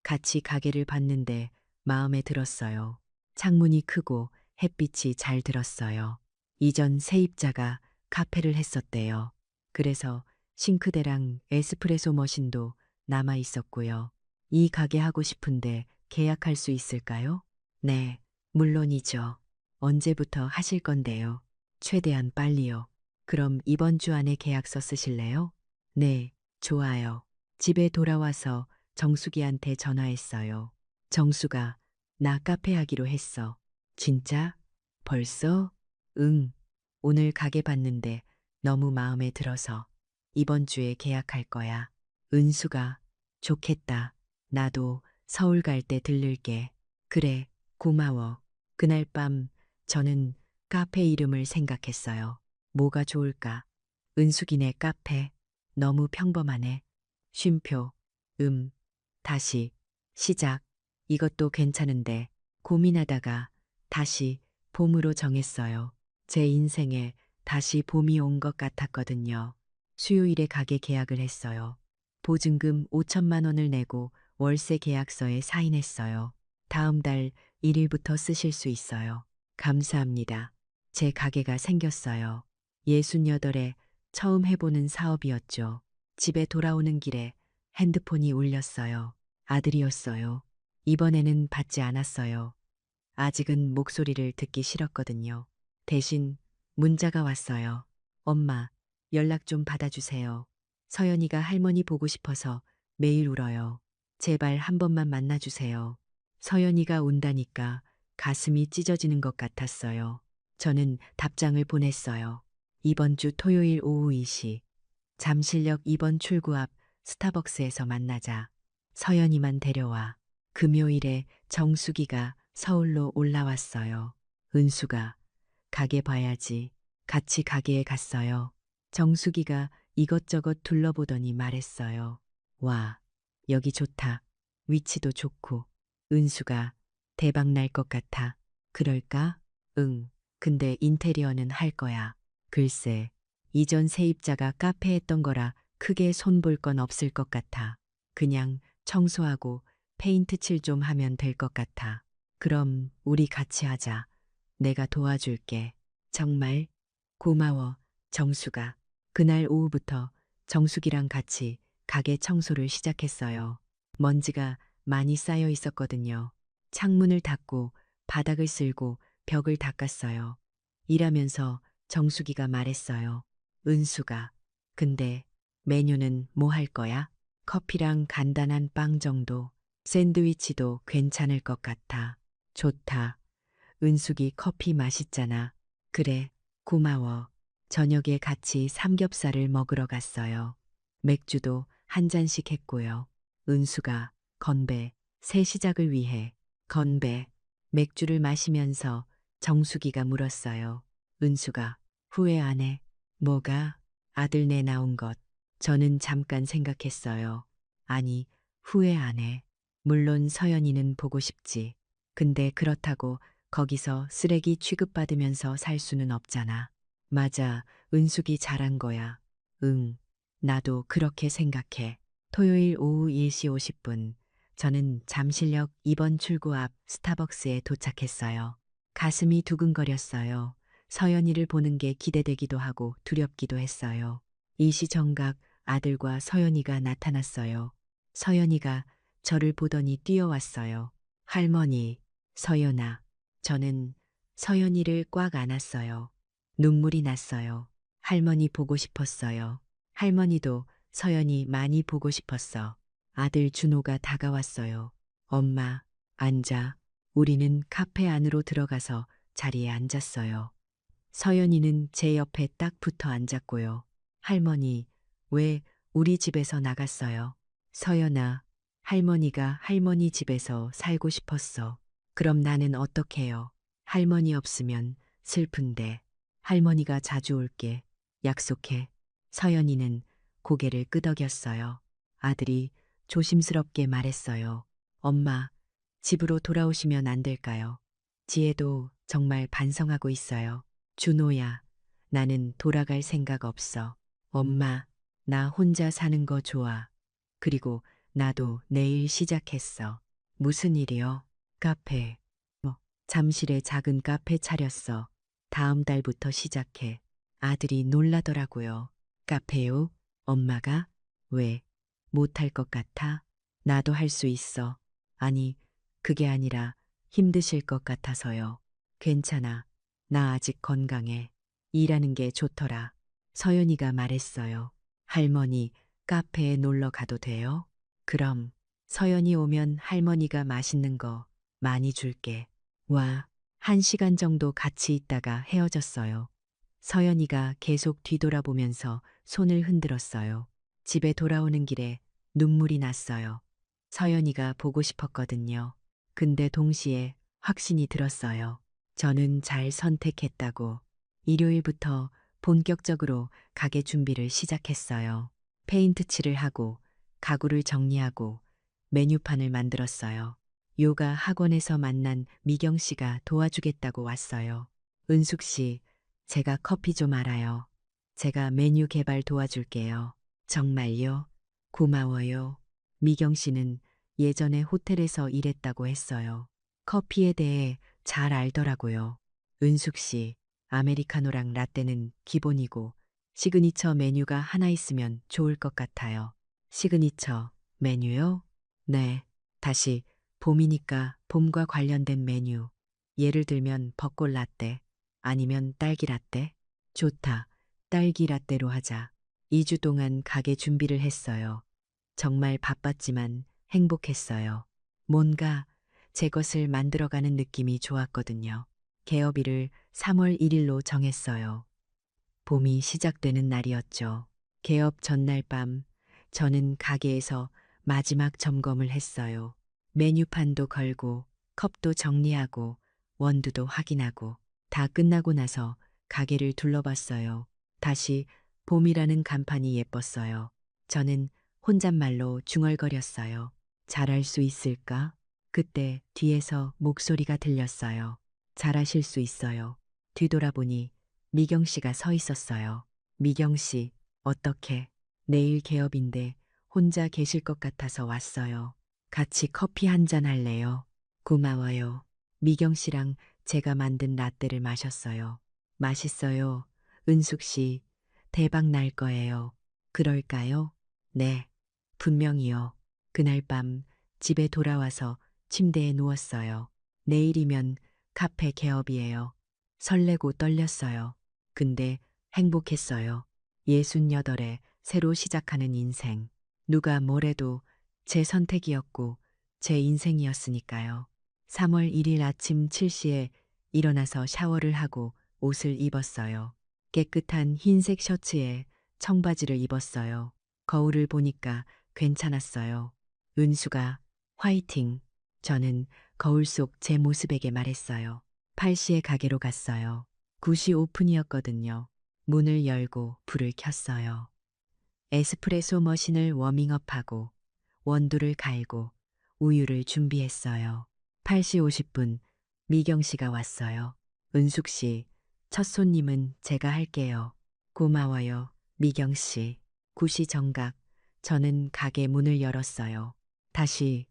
같이 가게를 봤는데 마음에 들었어요. 창문이 크고 햇빛이 잘 들었어요. 이전 세입자가 카페를 했었대요. 그래서 싱크대랑 에스프레소 머신도 남아 있었고요. 이 가게 하고 싶은데 계약할 수 있을까요? 네, 물론이죠. 언제부터 하실 건데요? 최대한 빨리요. 그럼 이번 주 안에 계약서 쓰실래요? 네, 좋아요. 집에 돌아와서 정수기한테 전화했어요. 정수가 나 카페 하기로 했어. 진짜? 벌써? 응. 오늘 가게 봤는데 너무 마음에 들어서 이번 주에 계약할 거야. 은수가 좋겠다. 나도 서울 갈 때 들를게. 그래, 고마워. 그날 밤 저는 카페 이름을 생각했어요. 뭐가 좋을까? 은숙이네 카페. 너무 평범하네. 쉼표, 다시, 시작. 이것도 괜찮은데 고민하다가 다시 봄으로 정했어요. 제 인생에 다시 봄이 온 것 같았거든요. 수요일에 가게 계약을 했어요. 보증금 5천만 원을 내고 월세 계약서에 사인했어요. 다음 달 1일부터 쓰실 수 있어요. 감사합니다. 제 가게가 생겼어요. 68에 처음 해보는 사업이었죠. 집에 돌아오는 길에 핸드폰이 울렸어요. 아들이었어요. 이번에는 받지 않았어요. 아직은 목소리를 듣기 싫었거든요. 대신 문자가 왔어요. 엄마, 연락 좀 받아주세요. 서연이가 할머니 보고 싶어서 매일 울어요. 제발 한 번만 만나주세요. 서연이가 운다니까 가슴이 찢어지는 것 같았어요. 저는 답장을 보냈어요. 이번 주 토요일 오후 2시, 잠실역 2번 출구 앞 스타벅스에서 만나자. 서연이만 데려와. 금요일에 정수기가 서울로 올라왔어요. 은수가 가게 봐야지. 같이 가게에 갔어요. 정수기가 이것저것 둘러보더니 말했어요. 와, 여기 좋다. 위치도 좋고. 은수가 대박 날 것 같아. 그럴까? 응. 근데 인테리어는 할 거야. 글쎄, 이전 세입자가 카페 했던 거라 크게 손볼 건 없을 것 같아. 그냥 청소하고 페인트 칠 좀 하면 될 것 같아. 그럼 우리 같이 하자. 내가 도와줄게. 정말 고마워, 정수가. 그날 오후부터 정수기랑 같이 가게 청소를 시작했어요. 먼지가 많이 쌓여 있었거든요. 창문을 닫고 바닥을 쓸고 벽을 닦았어요. 일하면서 정수기가 말했어요. 은수가. 근데 메뉴는 뭐 할 거야? 커피랑 간단한 빵 정도. 샌드위치도 괜찮을 것 같아. 좋다. 은숙이 커피 맛있잖아. 그래, 고마워. 저녁에 같이 삼겹살을 먹으러 갔어요. 맥주도 한 잔씩 했고요. 은수가 건배, 새 시작을 위해 건배, 맥주를 마시면서 정수기가 물었어요. 은수가 후회 안 해. 뭐가? 아들 내 나온 것. 저는 잠깐 생각했어요. 아니, 후회 안 해. 물론 서연이는 보고 싶지. 근데 그렇다고 거기서 쓰레기 취급받으면서 살 수는 없잖아. 맞아, 은숙이 잘한 거야. 응, 나도 그렇게 생각해. 토요일 오후 1시 50분, 저는 잠실역 2번 출구 앞 스타벅스에 도착했어요. 가슴이 두근거렸어요. 서연이를 보는 게 기대되기도 하고 두렵기도 했어요. 일시정각 아들과 서연이가 나타났어요. 서연이가 저를 보더니 뛰어왔어요. 할머니, 서연아. 저는 서연이를 꽉 안았어요. 눈물이 났어요. 할머니 보고 싶었어요. 할머니도 서연이 많이 보고 싶었어. 아들 준호가 다가왔어요. 엄마, 앉아. 우리는 카페 안으로 들어가서 자리에 앉았어요. 서연이는 제 옆에 딱 붙어 앉았고요. 할머니, 왜 우리 집에서 나갔어요? 서연아, 할머니가 할머니 집에서 살고 싶었어. 그럼 나는 어떡해요? 할머니 없으면 슬픈데. 할머니가 자주 올게. 약속해. 서연이는 고개를 끄덕였어요. 아들이 조심스럽게 말했어요. 엄마, 집으로 돌아오시면 안 될까요? 지혜도 정말 반성하고 있어요. 준호야, 나는 돌아갈 생각 없어. 엄마, 나 혼자 사는 거 좋아. 그리고 나도 내일 시작했어. 무슨 일이요? 카페. 잠실에 작은 카페 차렸어. 다음 달부터 시작해. 아들이 놀라더라고요. 카페요? 엄마가? 왜? 못할 것 같아? 나도 할 수 있어. 아니, 그게 아니라 힘드실 것 같아서요. 괜찮아. 나 아직 건강해. 일하는 게 좋더라. 서연이가 말했어요. 할머니, 카페에 놀러 가도 돼요? 그럼 서연이 오면 할머니가 맛있는 거 많이 줄게. 와, 1시간 정도 같이 있다가 헤어졌어요. 서연이가 계속 뒤돌아보면서 손을 흔들었어요. 집에 돌아오는 길에 눈물이 났어요. 서연이가 보고 싶었거든요. 근데 동시에 확신이 들었어요. 저는 잘 선택했다고. 일요일부터 본격적으로 가게 준비를 시작했어요. 페인트 칠을 하고 가구를 정리하고 메뉴판을 만들었어요. 요가 학원에서 만난 미경 씨가 도와주겠다고 왔어요. 은숙 씨, 제가 커피 좀 알아요. 제가 메뉴 개발 도와줄게요. 정말요? 고마워요. 미경 씨는 예전에 호텔에서 일했다고 했어요. 커피에 대해 잘 알더라고요. 은숙 씨, 아메리카노랑 라떼는 기본이고 시그니처 메뉴가 하나 있으면 좋을 것 같아요. 시그니처 메뉴요? 네. 다시 봄이니까 봄과 관련된 메뉴. 예를 들면 벚꽃 라떼 아니면 딸기 라떼. 좋다. 딸기 라떼로 하자. 2주 동안 가게 준비를 했어요. 정말 바빴지만 행복했어요. 뭔가 제 것을 만들어가는 느낌이 좋았거든요. 개업일을 3월 1일로 정했어요. 봄이 시작되는 날이었죠. 개업 전날 밤, 저는 가게에서 마지막 점검을 했어요. 메뉴판도 걸고, 컵도 정리하고, 원두도 확인하고, 다 끝나고 나서 가게를 둘러봤어요. 다시 봄이라는 간판이 예뻤어요. 저는 혼잣말로 중얼거렸어요. 잘할 수 있을까? 그때 뒤에서 목소리가 들렸어요. 잘하실 수 있어요. 뒤돌아보니 미경 씨가 서 있었어요. 미경 씨, 어떻게? 내일 개업인데 혼자 계실 것 같아서 왔어요. 같이 커피 한 잔 할래요? 고마워요. 미경 씨랑 제가 만든 라떼를 마셨어요. 맛있어요. 은숙 씨, 대박 날 거예요. 그럴까요? 네, 분명히요. 그날 밤 집에 돌아와서 침대에 누웠어요. 내일이면 카페 개업이에요. 설레고 떨렸어요. 근데 행복했어요. 68에 새로 시작하는 인생. 누가 뭐래도 제 선택이었고 제 인생이었으니까요. 3월 1일 아침 7시에 일어나서 샤워를 하고 옷을 입었어요. 깨끗한 흰색 셔츠에 청바지를 입었어요. 거울을 보니까 괜찮았어요. 은수가 화이팅. 저는 거울 속 제 모습에게 말했어요. 8시에 가게로 갔어요. 9시 오픈이었거든요. 문을 열고 불을 켰어요. 에스프레소 머신을 워밍업하고 원두를 갈고 우유를 준비했어요. 8시 50분 미경 씨가 왔어요. 은숙 씨, 첫 손님은 제가 할게요. 고마워요, 미경 씨. 9시 정각, 저는 가게 문을 열었어요. 다시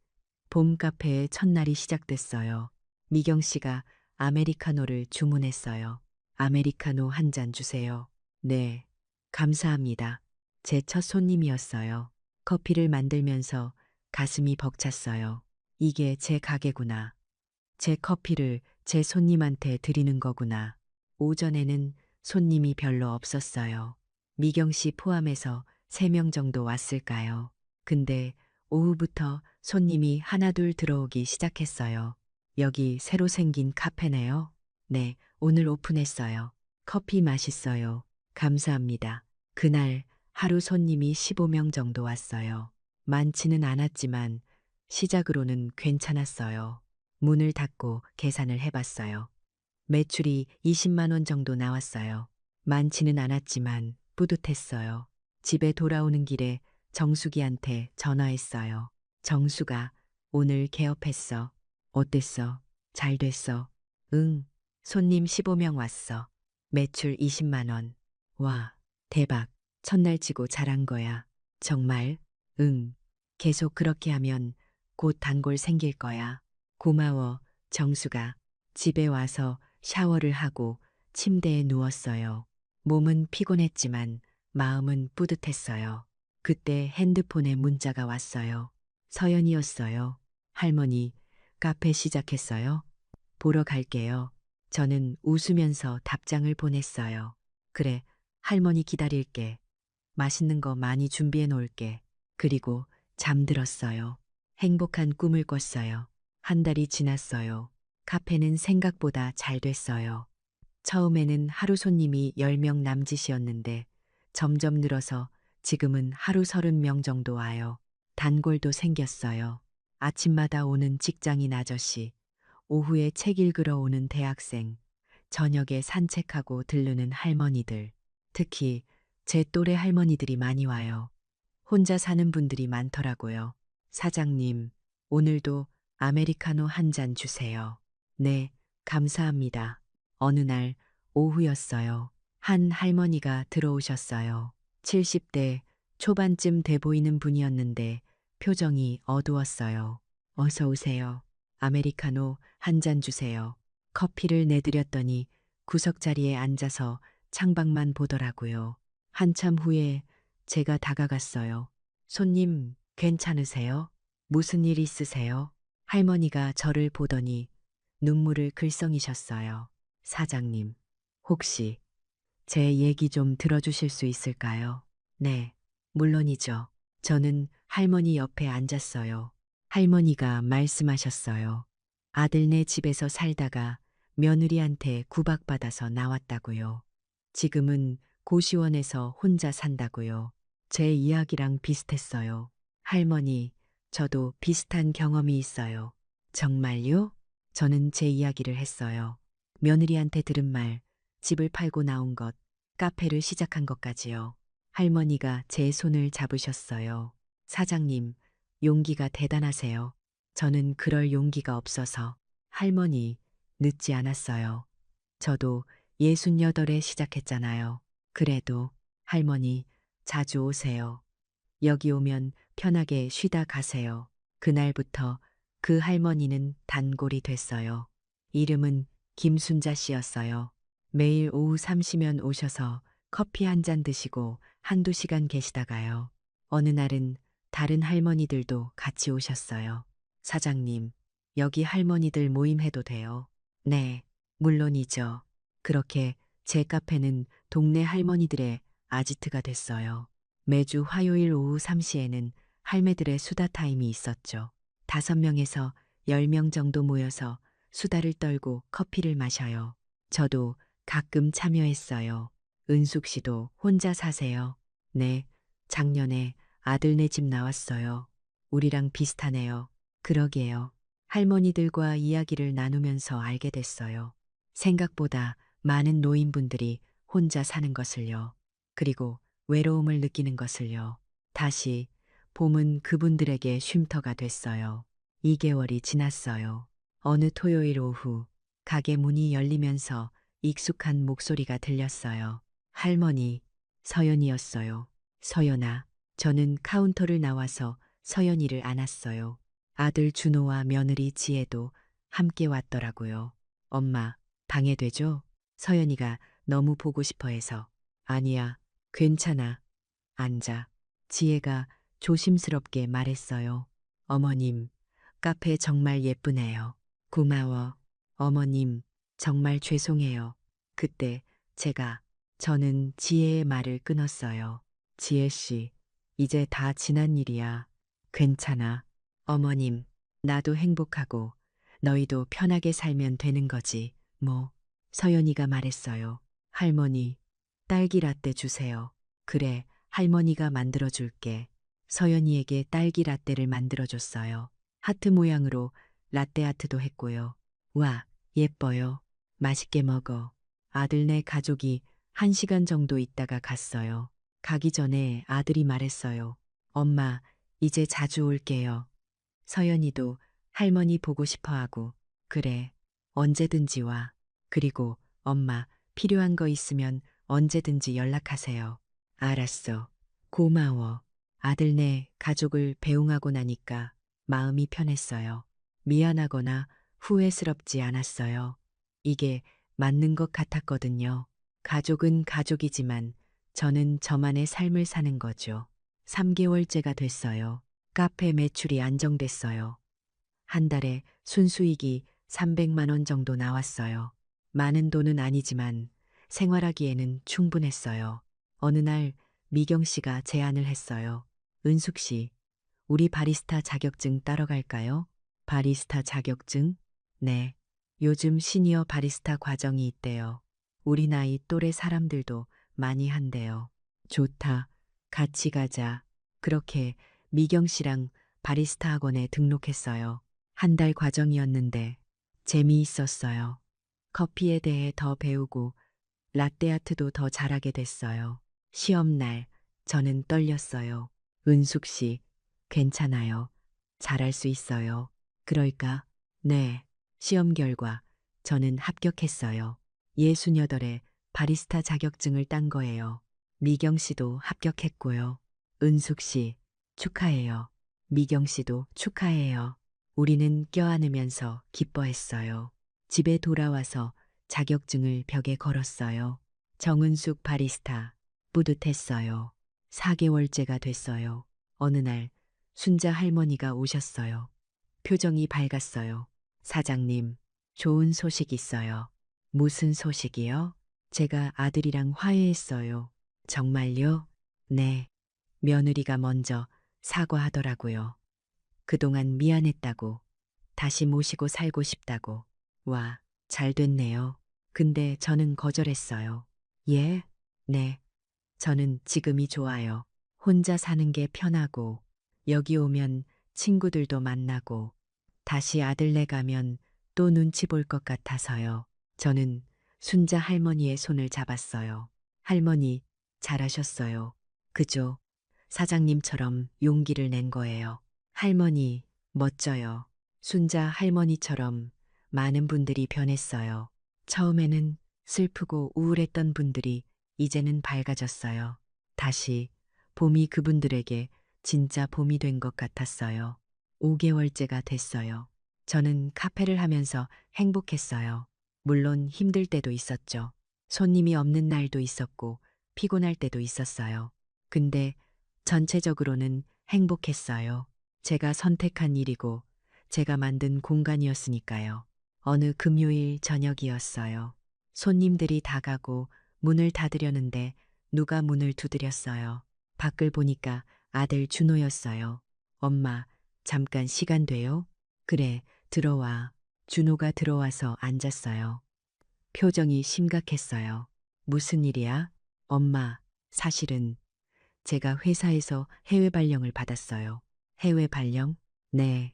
봄 카페의 첫날이 시작됐어요. 미경 씨가 아메리카노를 주문했어요. 아메리카노 한 잔 주세요. 네, 감사합니다. 제 첫 손님이었어요. 커피를 만들면서 가슴이 벅찼어요. 이게 제 가게구나. 제 커피를 제 손님한테 드리는 거구나. 오전에는 손님이 별로 없었어요. 미경 씨 포함해서 3명 정도 왔을까요? 근데 오후부터 손님이 하나둘 들어오기 시작했어요. 여기 새로 생긴 카페네요. 네, 오늘 오픈했어요. 커피 맛있어요. 감사합니다. 그날 하루 손님이 15명 정도 왔어요. 많지는 않았지만 시작으로는 괜찮았어요. 문을 닫고 계산을 해봤어요. 매출이 20만 원 정도 나왔어요. 많지는 않았지만 뿌듯했어요. 집에 돌아오는 길에 정숙이한테 전화했어요. 정숙아, 오늘 개업했어. 어땠어? 잘 됐어. 응. 손님 15명 왔어. 매출 20만 원. 와, 대박. 첫날 치고 잘한 거야. 정말? 응. 계속 그렇게 하면 곧 단골 생길 거야. 고마워, 정수가. 집에 와서 샤워를 하고 침대에 누웠어요. 몸은 피곤했지만 마음은 뿌듯했어요. 그때 핸드폰에 문자가 왔어요. 서연이었어요. 할머니, 카페 시작했어요. 보러 갈게요. 저는 웃으면서 답장을 보냈어요. 그래, 할머니 기다릴게. 맛있는 거 많이 준비해 놓을게. 그리고 잠들었어요. 행복한 꿈을 꿨어요. 한 달이 지났어요. 카페는 생각보다 잘 됐어요. 처음에는 하루 손님이 10명 남짓이었는데 점점 늘어서 지금은 하루 30명 정도 와요. 단골도 생겼어요. 아침마다 오는 직장인 아저씨, 오후에 책 읽으러 오는 대학생, 저녁에 산책하고 들르는 할머니들, 특히 제 또래 할머니들이 많이 와요. 혼자 사는 분들이 많더라고요. 사장님, 오늘도 아메리카노 한 잔 주세요. 네, 감사합니다. 어느 날 오후였어요. 한 할머니가 들어오셨어요. 70대 초반쯤 돼 보이는 분이었는데 표정이 어두웠어요. 어서 오세요. 아메리카노 한 잔 주세요. 커피를 내드렸더니 구석자리에 앉아서 창밖만 보더라고요. 한참 후에 제가 다가갔어요. 손님, 괜찮으세요? 무슨 일 있으세요? 할머니가 저를 보더니 눈물을 글썽이셨어요. 사장님, 혹시 제 얘기 좀 들어주실 수 있을까요? 네, 물론이죠. 저는 할머니 옆에 앉았어요. 할머니가 말씀하셨어요. 아들네 집에서 살다가 며느리한테 구박받아서 나왔다고요. 지금은 고시원에서 혼자 산다고요. 제 이야기랑 비슷했어요. 할머니, 저도 비슷한 경험이 있어요. 정말요? 저는 제 이야기를 했어요. 며느리한테 들은 말, 집을 팔고 나온 것, 카페를 시작한 것까지요. 할머니가 제 손을 잡으셨어요. 사장님, 용기가 대단하세요. 저는 그럴 용기가 없어서 할머니, 늦지 않았어요. 저도 68에 시작했잖아요. 그래도 할머니, 자주 오세요. 여기 오면 편하게 쉬다 가세요. 그날부터 그 할머니는 단골이 됐어요. 이름은 김순자 씨였어요. 매일 오후 3시면 오셔서 커피 한 잔 드시고 한두 시간 계시다가요. 어느 날은 다른 할머니들도 같이 오셨어요. 사장님, 여기 할머니들 모임해도 돼요? 네, 물론이죠. 그렇게 제 카페는 동네 할머니들의 아지트가 됐어요. 매주 화요일 오후 3시에는 할매들의 수다 타임이 있었죠. 5명에서 10명 정도 모여서 수다를 떨고 커피를 마셔요. 저도 가끔 참여했어요. 은숙 씨도 혼자 사세요? 네, 작년에 아들네 집 나왔어요. 우리랑 비슷하네요. 그러게요. 할머니들과 이야기를 나누면서 알게 됐어요. 생각보다 많은 노인분들이 혼자 사는 것을요. 그리고 외로움을 느끼는 것을요. 다시 봄은 그분들에게 쉼터가 됐어요. 2개월이 지났어요. 어느 토요일 오후 가게 문이 열리면서 익숙한 목소리가 들렸어요. 할머니, 서연이었어요. 서연아, 저는 카운터를 나와서 서연이를 안았어요. 아들 준호와 며느리 지혜도 함께 왔더라고요. 엄마, 방해되죠? 서연이가 너무 보고 싶어 해서. 아니야, 괜찮아. 앉아. 지혜가 조심스럽게 말했어요. 어머님, 카페 정말 예쁘네요. 고마워. 어머님, 정말 죄송해요. 그때 저는 지혜의 말을 끊었어요. 지혜 씨, 이제 다 지난 일이야. 괜찮아. 어머님, 나도 행복하고 너희도 편하게 살면 되는 거지. 뭐. 서연이가 말했어요. 할머니, 딸기 라떼 주세요. 그래, 할머니가 만들어줄게. 서연이에게 딸기 라떼를 만들어줬어요. 하트 모양으로 라떼 아트도 했고요. 와, 예뻐요. 맛있게 먹어. 아들네 가족이 1시간 정도 있다가 갔어요. 가기 전에 아들이 말했어요. 엄마, 이제 자주 올게요. 서연이도 할머니 보고 싶어 하고, 그래, 언제든지 와. 그리고 엄마, 필요한 거 있으면 언제든지 연락하세요. 알았어. 고마워. 아들네 가족을 배웅하고 나니까 마음이 편했어요. 미안하거나 후회스럽지 않았어요. 이게 맞는 것 같았거든요. 가족은 가족이지만 저는 저만의 삶을 사는 거죠. 3개월째가 됐어요. 카페 매출이 안정됐어요. 한 달에 순수익이 300만 원 정도 나왔어요. 많은 돈은 아니지만 생활하기에는 충분했어요. 어느 날 미경 씨가 제안을 했어요. 은숙 씨, 우리 바리스타 자격증 따러 갈까요? 바리스타 자격증? 네. 요즘 시니어 바리스타 과정이 있대요. 우리 나이 또래 사람들도 많이 한대요. 좋다. 같이 가자. 그렇게 미경 씨랑 바리스타 학원에 등록했어요. 한 달 과정이었는데 재미있었어요. 커피에 대해 더 배우고 라떼 아트도 더 잘하게 됐어요. 시험 날 저는 떨렸어요. 은숙 씨, 괜찮아요. 잘할 수 있어요. 그럴까? 네. 시험 결과 저는 합격했어요. 68에 바리스타 자격증을 딴 거예요. 미경 씨도 합격했고요. 은숙 씨, 축하해요. 미경 씨도 축하해요. 우리는 껴안으면서 기뻐했어요. 집에 돌아와서 자격증을 벽에 걸었어요. 정은숙 바리스타, 뿌듯했어요. 4개월째가 됐어요. 어느 날 순자 할머니가 오셨어요. 표정이 밝았어요. 사장님, 좋은 소식 있어요. 무슨 소식이요? 제가 아들이랑 화해했어요. 정말요? 네. 며느리가 먼저 사과하더라고요. 그동안 미안했다고, 다시 모시고 살고 싶다고. 와, 잘 됐네요. 근데 저는 거절했어요. 예? 네. 저는 지금이 좋아요. 혼자 사는 게 편하고, 여기 오면 친구들도 만나고, 다시 아들네 가면 또 눈치 볼 것 같아서요. 저는 순자 할머니의 손을 잡았어요. 할머니, 잘하셨어요. 그죠? 사장님처럼 용기를 낸 거예요. 할머니, 멋져요. 순자 할머니처럼 많은 분들이 변했어요. 처음에는 슬프고 우울했던 분들이 이제는 밝아졌어요. 다시 봄이 그분들에게 진짜 봄이 된 것 같았어요. 5개월째가 됐어요. 저는 카페를 하면서 행복했어요. 물론 힘들 때도 있었죠. 손님이 없는 날도 있었고 피곤할 때도 있었어요. 근데 전체적으로는 행복했어요. 제가 선택한 일이고 제가 만든 공간이었으니까요. 어느 금요일 저녁이었어요. 손님들이 다 가고 문을 닫으려는데 누가 문을 두드렸어요. 밖을 보니까 아들 준호였어요. 엄마, 잠깐 시간 돼요? 그래, 들어와. 준호가 들어와서 앉았어요. 표정이 심각했어요. 무슨 일이야? 엄마, 사실은 제가 회사에서 해외 발령을 받았어요. 해외 발령? 네.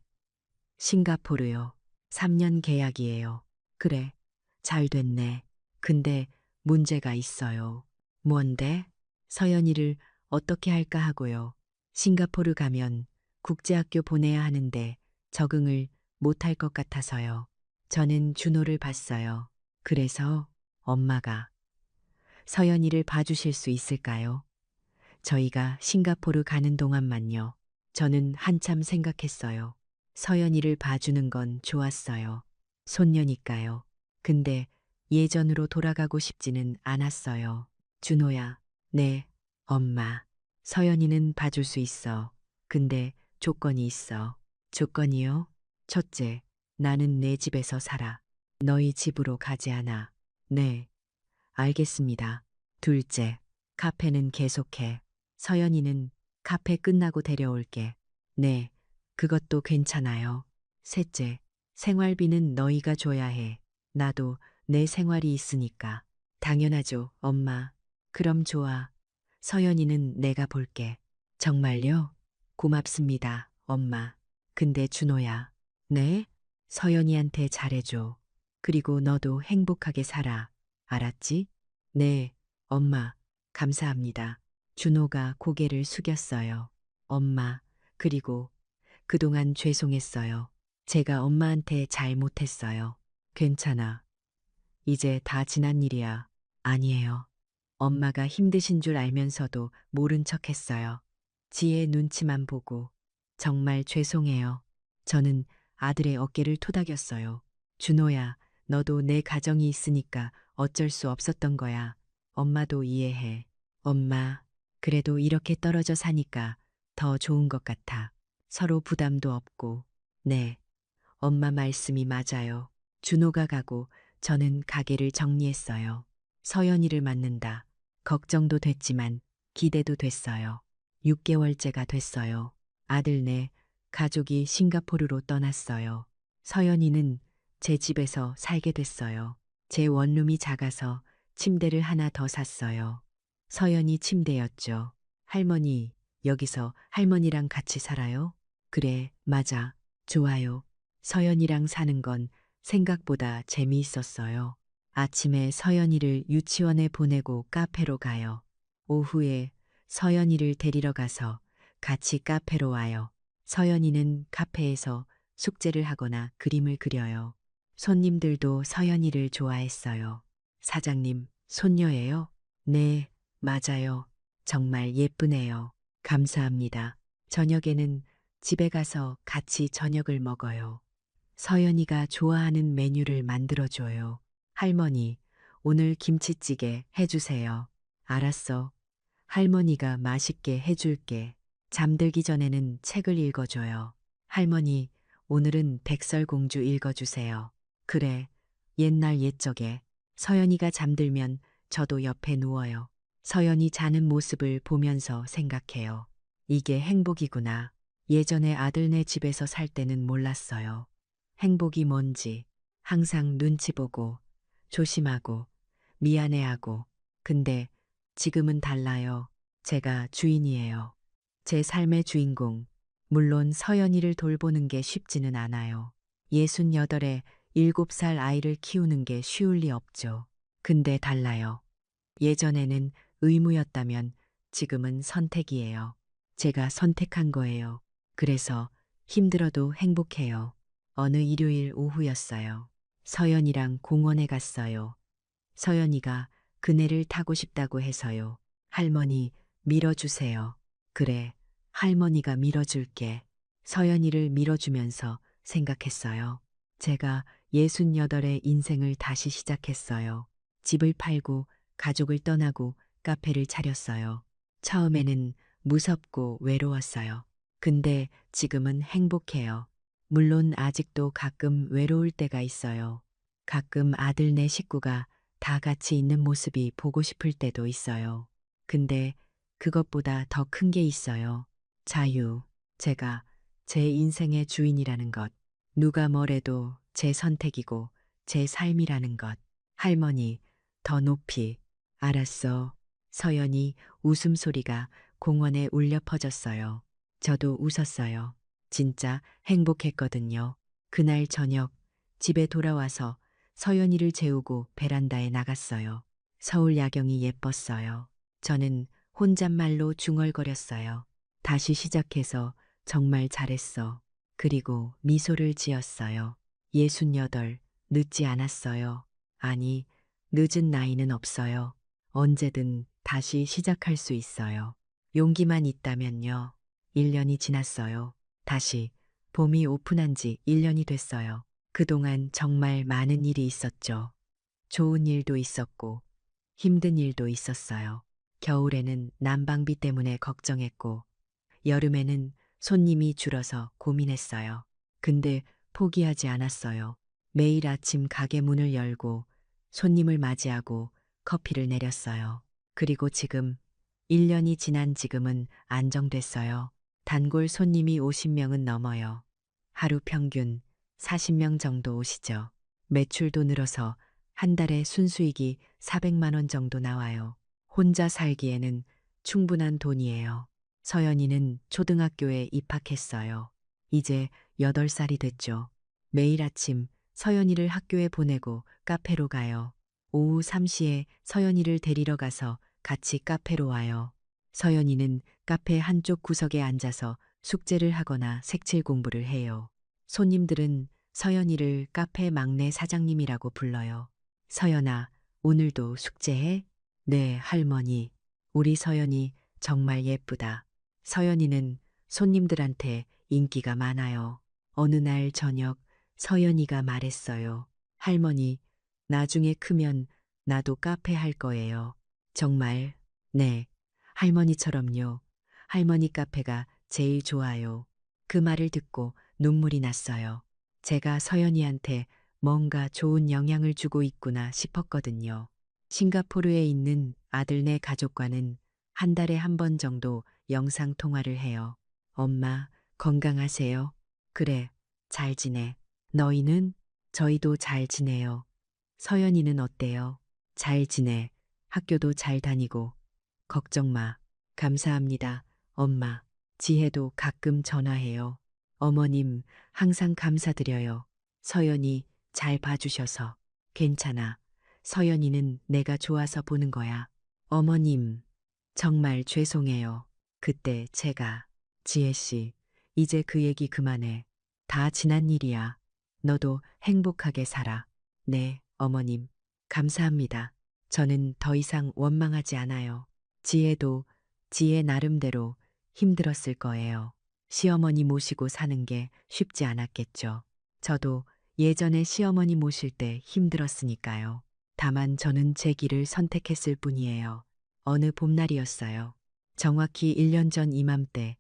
싱가포르요. 3년 계약이에요. 그래. 잘 됐네. 근데 문제가 있어요. 뭔데? 서연이를 어떻게 할까 하고요. 싱가포르 가면 국제학교 보내야 하는데 적응을 못할 것 같아서요. 저는 준호를 봤어요. 그래서 엄마가 서연이를 봐주실 수 있을까요? 저희가 싱가포르 가는 동안만요. 저는 한참 생각했어요. 서연이를 봐주는 건 좋았어요. 손녀니까요. 근데 예전으로 돌아가고 싶지는 않았어요. 준호야, 네, 엄마. 서연이는 봐줄 수 있어. 근데 조건이 있어. 조건이요? 첫째, 나는 내 집에서 살아. 너희 집으로 가지 않아. 네, 알겠습니다. 둘째, 카페는 계속해. 서연이는 카페 끝나고 데려올게. 네, 그것도 괜찮아요. 셋째, 생활비는 너희가 줘야 해. 나도 내 생활이 있으니까. 당연하죠, 엄마. 그럼 좋아. 서연이는 내가 볼게. 정말요? 고맙습니다, 엄마. 근데 준호야. 네? 서연이한테 잘해줘. 그리고 너도 행복하게 살아. 알았지? 네, 엄마. 감사합니다. 준호가 고개를 숙였어요. 엄마, 그리고 그동안 죄송했어요. 제가 엄마한테 잘못했어요. 괜찮아. 이제 다 지난 일이야. 아니에요. 엄마가 힘드신 줄 알면서도 모른 척 했어요. 지혜 눈치만 보고. 정말 죄송해요. 저는 아들의 어깨를 토닥였어요. 준호야, 너도 내 가정이 있으니까 어쩔 수 없었던 거야. 엄마도 이해해. 엄마, 그래도 이렇게 떨어져 사니까 더 좋은 것 같아. 서로 부담도 없고. 네, 엄마 말씀이 맞아요. 준호가 가고 저는 가게를 정리했어요. 서연이를 맞는다. 걱정도 됐지만 기대도 됐어요. 6개월째가 됐어요. 아들네 가족이 싱가포르로 떠났어요. 서연이는 제 집에서 살게 됐어요. 제 원룸이 작아서 침대를 하나 더 샀어요. 서연이 침대였죠. 할머니, 여기서 할머니랑 같이 살아요? 그래, 맞아. 좋아요. 서연이랑 사는 건 생각보다 재미있었어요. 아침에 서연이를 유치원에 보내고 카페로 가요. 오후에 서연이를 데리러 가서 같이 카페로 와요. 서연이는 카페에서 숙제를 하거나 그림을 그려요. 손님들도 서연이를 좋아했어요. 사장님, 손녀예요? 네, 맞아요. 정말 예쁘네요. 감사합니다. 저녁에는 집에 가서 같이 저녁을 먹어요. 서연이가 좋아하는 메뉴를 만들어줘요. 할머니, 오늘 김치찌개 해주세요. 알았어. 할머니가 맛있게 해줄게. 잠들기 전에는 책을 읽어줘요. 할머니, 오늘은 백설공주 읽어주세요. 그래, 옛날 옛적에 서연이가 잠들면 저도 옆에 누워요. 서연이 자는 모습을 보면서 생각해요. 이게 행복이구나. 예전에 아들네 집에서 살 때는 몰랐어요. 행복이 뭔지 항상 눈치 보고 조심하고 미안해하고 근데 지금은 달라요. 제가 주인이에요. 제 삶의 주인공. 물론 서연이를 돌보는 게 쉽지는 않아요. 68에 7살 아이를 키우는 게 쉬울 리 없죠. 근데 달라요. 예전에는 의무였다면 지금은 선택이에요. 제가 선택한 거예요. 그래서 힘들어도 행복해요. 어느 일요일 오후였어요. 서연이랑 공원에 갔어요. 서연이가 그네를 타고 싶다고 해서요. 할머니, 밀어주세요. 그래, 할머니가 밀어줄게. 서연이를 밀어주면서 생각했어요. 제가 68의 인생을 다시 시작했어요. 집을 팔고 가족을 떠나고 카페를 차렸어요. 처음에는 무섭고 외로웠어요. 근데 지금은 행복해요. 물론 아직도 가끔 외로울 때가 있어요. 가끔 아들네 식구가 다 같이 있는 모습이 보고 싶을 때도 있어요. 근데 그것보다 더 큰 게 있어요. 자유. 제가 제 인생의 주인이라는 것. 누가 뭐래도 제 선택이고 제 삶이라는 것. 할머니, 더 높이. 알았어. 서연이 웃음소리가 공원에 울려 퍼졌어요. 저도 웃었어요. 진짜 행복했거든요. 그날 저녁 집에 돌아와서 서연이를 재우고 베란다에 나갔어요. 서울 야경이 예뻤어요. 저는 혼잣말로 중얼거렸어요. 다시 시작해서 정말 잘했어. 그리고 미소를 지었어요. 68, 늦지 않았어요. 아니, 늦은 나이는 없어요. 언제든 다시 시작할 수 있어요. 용기만 있다면요. 1년이 지났어요. 다시 봄이 오픈한 지 1년이 됐어요. 그동안 정말 많은 일이 있었죠. 좋은 일도 있었고 힘든 일도 있었어요. 겨울에는 난방비 때문에 걱정했고 여름에는 손님이 줄어서 고민했어요. 근데 포기하지 않았어요. 매일 아침 가게 문을 열고 손님을 맞이하고 커피를 내렸어요. 그리고 지금 1년이 지난 지금은 안정됐어요. 단골 손님이 50명은 넘어요. 하루 평균 40명 정도 오시죠. 매출도 늘어서 한 달에 순수익이 400만 원 정도 나와요. 혼자 살기에는 충분한 돈이에요. 서연이는 초등학교에 입학했어요. 이제 8살이 됐죠. 매일 아침 서연이를 학교에 보내고 카페로 가요. 오후 3시에 서연이를 데리러 가서 같이 카페로 와요. 서연이는 카페 한쪽 구석에 앉아서 숙제를 하거나 색칠 공부를 해요. 손님들은 서연이를 카페 막내 사장님이라고 불러요. 서연아, 오늘도 숙제해? 네, 할머니. 우리 서연이 정말 예쁘다. 서연이는 손님들한테 인기가 많아요. 어느 날 저녁 서연이가 말했어요. 할머니, 나중에 크면 나도 카페 할 거예요. 정말? 네, 할머니처럼요. 할머니 카페가 제일 좋아요. 그 말을 듣고 눈물이 났어요. 제가 서연이한테 뭔가 좋은 영향을 주고 있구나 싶었거든요. 싱가포르에 있는 아들네 가족과는 한 달에 한 번 정도 영상 통화를 해요. 엄마, 건강하세요? 그래, 잘 지내. 너희는? 저희도 잘 지내요. 서연이는 어때요? 잘 지내. 학교도 잘 다니고. 걱정 마. 감사합니다. 엄마. 지혜도 가끔 전화해요. 어머님, 항상 감사드려요. 서연이 잘 봐주셔서. 괜찮아. 서연이는 내가 좋아서 보는 거야. 어머님, 정말 죄송해요. 그때 제가, 지혜씨, 이제 그 얘기 그만해. 다 지난 일이야. 너도 행복하게 살아. 네, 어머님. 감사합니다. 저는 더 이상 원망하지 않아요. 지혜도 지혜 나름대로 힘들었을 거예요. 시어머니 모시고 사는 게 쉽지 않았겠죠. 저도 예전에 시어머니 모실 때 힘들었으니까요. 다만 저는 제 길을 선택했을 뿐이에요. 어느 봄날이었어요. 정확히 1년 전 이맘때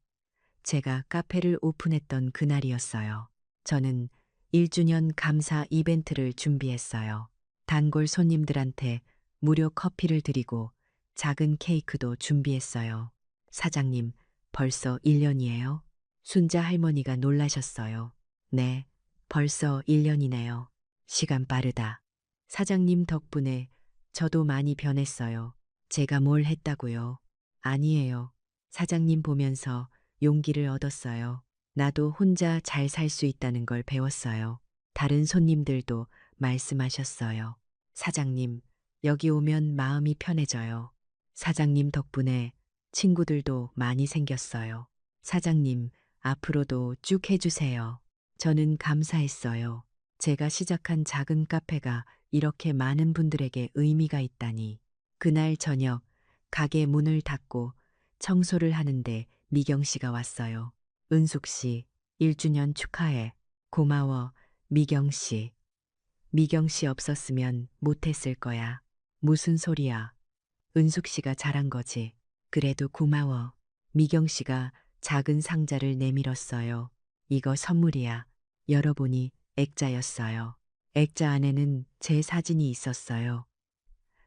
제가 카페를 오픈했던 그날이었어요. 저는 1주년 감사 이벤트를 준비했어요. 단골 손님들한테 무료 커피를 드리고 작은 케이크도 준비했어요. 사장님, 벌써 1년이에요? 순자 할머니가 놀라셨어요. 네, 벌써 1년이네요. 시간 빠르다. 사장님 덕분에 저도 많이 변했어요. 제가 뭘 했다고요? 아니에요. 사장님 보면서 용기를 얻었어요. 나도 혼자 잘 살 수 있다는 걸 배웠어요. 다른 손님들도 말씀하셨어요. 사장님, 여기 오면 마음이 편해져요. 사장님 덕분에 친구들도 많이 생겼어요. 사장님, 앞으로도 쭉 해주세요. 저는 감사했어요. 제가 시작한 작은 카페가 이렇게 많은 분들에게 의미가 있다니. 그날 저녁 가게 문을 닫고 청소를 하는데 미경 씨가 왔어요. 은숙 씨, 1주년 축하해. 고마워, 미경 씨. 미경 씨 없었으면 못했을 거야. 무슨 소리야. 은숙 씨가 잘한 거지. 그래도 고마워. 미경 씨가 작은 상자를 내밀었어요. 이거 선물이야. 열어보니 액자였어요. 액자 안에는 제 사진이 있었어요.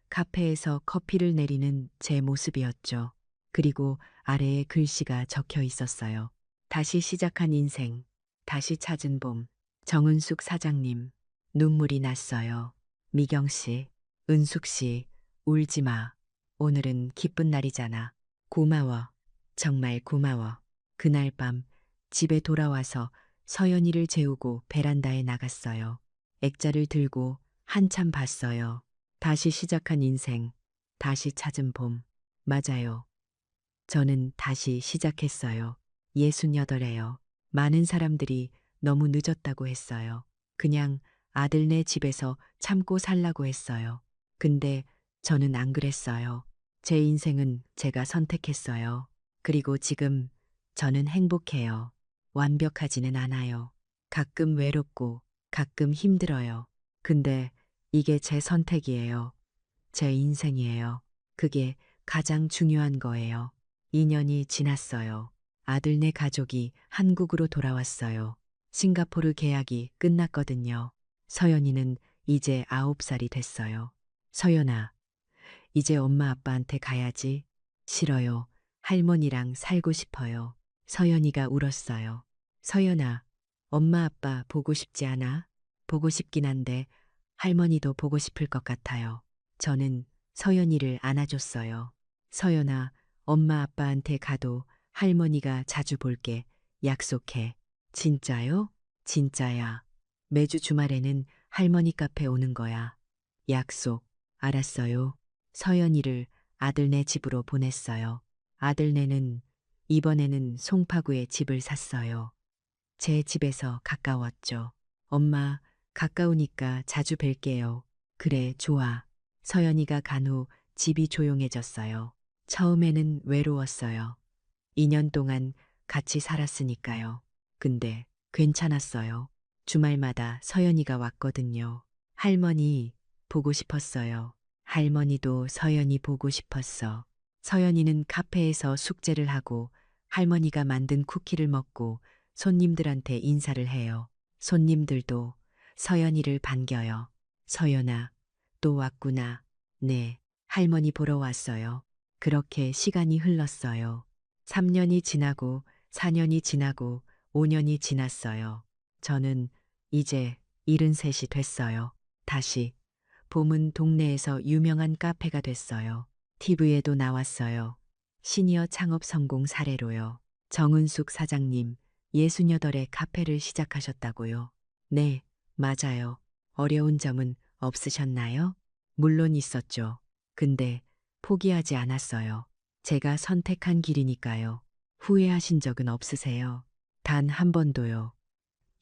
카페에서 커피를 내리는 제 모습이었죠. 그리고 아래에 글씨가 적혀 있었어요. 다시 시작한 인생, 다시 찾은 봄, 정은숙 사장님. 눈물이 났어요. 미경 씨, 은숙 씨, 울지 마. 오늘은 기쁜 날이잖아. 고마워. 정말 고마워. 그날 밤 집에 돌아와서 서연이를 재우고 베란다에 나갔어요. 액자를 들고 한참 봤어요. 다시 시작한 인생, 다시 찾은 봄. 맞아요. 저는 다시 시작했어요. 68에요. 많은 사람들이 너무 늦었다고 했어요. 그냥 아들네 집에서 참고 살라고 했어요. 근데 저는 안 그랬어요. 제 인생은 제가 선택했어요. 그리고 지금 저는 행복해요. 완벽하지는 않아요. 가끔 외롭고 가끔 힘들어요. 근데 이게 제 선택이에요. 제 인생이에요. 그게 가장 중요한 거예요. 2년이 지났어요. 아들네 가족이 한국으로 돌아왔어요. 싱가포르 계약이 끝났거든요. 서연이는 이제 9살이 됐어요. 서연아, 이제 엄마 아빠한테 가야지. 싫어요. 할머니랑 살고 싶어요. 서연이가 울었어요. 서연아, 엄마 아빠 보고 싶지 않아? 보고 싶긴 한데 할머니도 보고 싶을 것 같아요. 저는 서연이를 안아줬어요. 서연아, 엄마 아빠한테 가도 할머니가 자주 볼게. 약속해. 진짜요? 진짜야. 매주 주말에는 할머니 카페 오는 거야. 약속. 알았어요. 서연이를 아들네 집으로 보냈어요. 아들네는 이번에는 송파구에 집을 샀어요. 제 집에서 가까웠죠. 엄마, 가까우니까 자주 뵐게요. 그래, 좋아. 서연이가 간 후 집이 조용해졌어요. 처음에는 외로웠어요. 2년 동안 같이 살았으니까요. 근데 괜찮았어요. 주말마다 서연이가 왔거든요. 할머니, 보고 싶었어요. 할머니도 서연이 보고 싶었어. 서연이는 카페에서 숙제를 하고 할머니가 만든 쿠키를 먹고 손님들한테 인사를 해요. 손님들도 서연이를 반겨요. 서연아, 또 왔구나. 네, 할머니 보러 왔어요. 그렇게 시간이 흘렀어요. 3년이 지나고 4년이 지나고 5년이 지났어요. 저는 이제 73이 됐어요. 다시 봄은 동네에서 유명한 카페가 됐어요. TV에도 나왔어요. 시니어 창업 성공 사례로요. 정은숙 사장님, 68의 카페를 시작하셨다고요. 네, 맞아요. 어려운 점은 없으셨나요? 물론 있었죠. 근데 포기하지 않았어요. 제가 선택한 길이니까요. 후회하신 적은 없으세요? 단 한 번도요.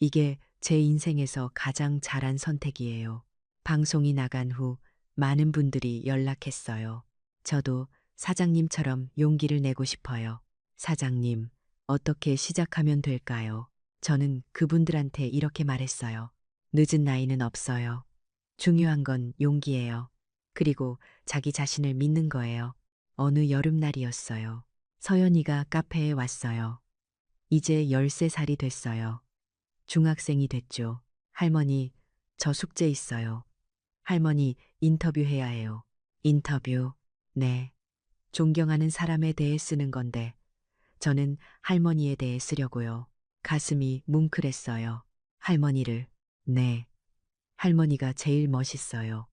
이게 제 인생에서 가장 잘한 선택이에요. 방송이 나간 후 많은 분들이 연락했어요. 저도 사장님처럼 용기를 내고 싶어요. 사장님, 어떻게 시작하면 될까요? 저는 그분들한테 이렇게 말했어요. 늦은 나이는 없어요. 중요한 건 용기예요. 그리고 자기 자신을 믿는 거예요. 어느 여름날이었어요. 서연이가 카페에 왔어요. 이제 13살이 됐어요. 중학생이 됐죠. 할머니, 저 숙제 있어요. 할머니, 인터뷰해야 해요. 인터뷰, 네. 존경하는 사람에 대해 쓰는 건데, 저는 할머니에 대해 쓰려고요. 가슴이 뭉클했어요. 할머니를, 네. 할머니가 제일 멋있어요.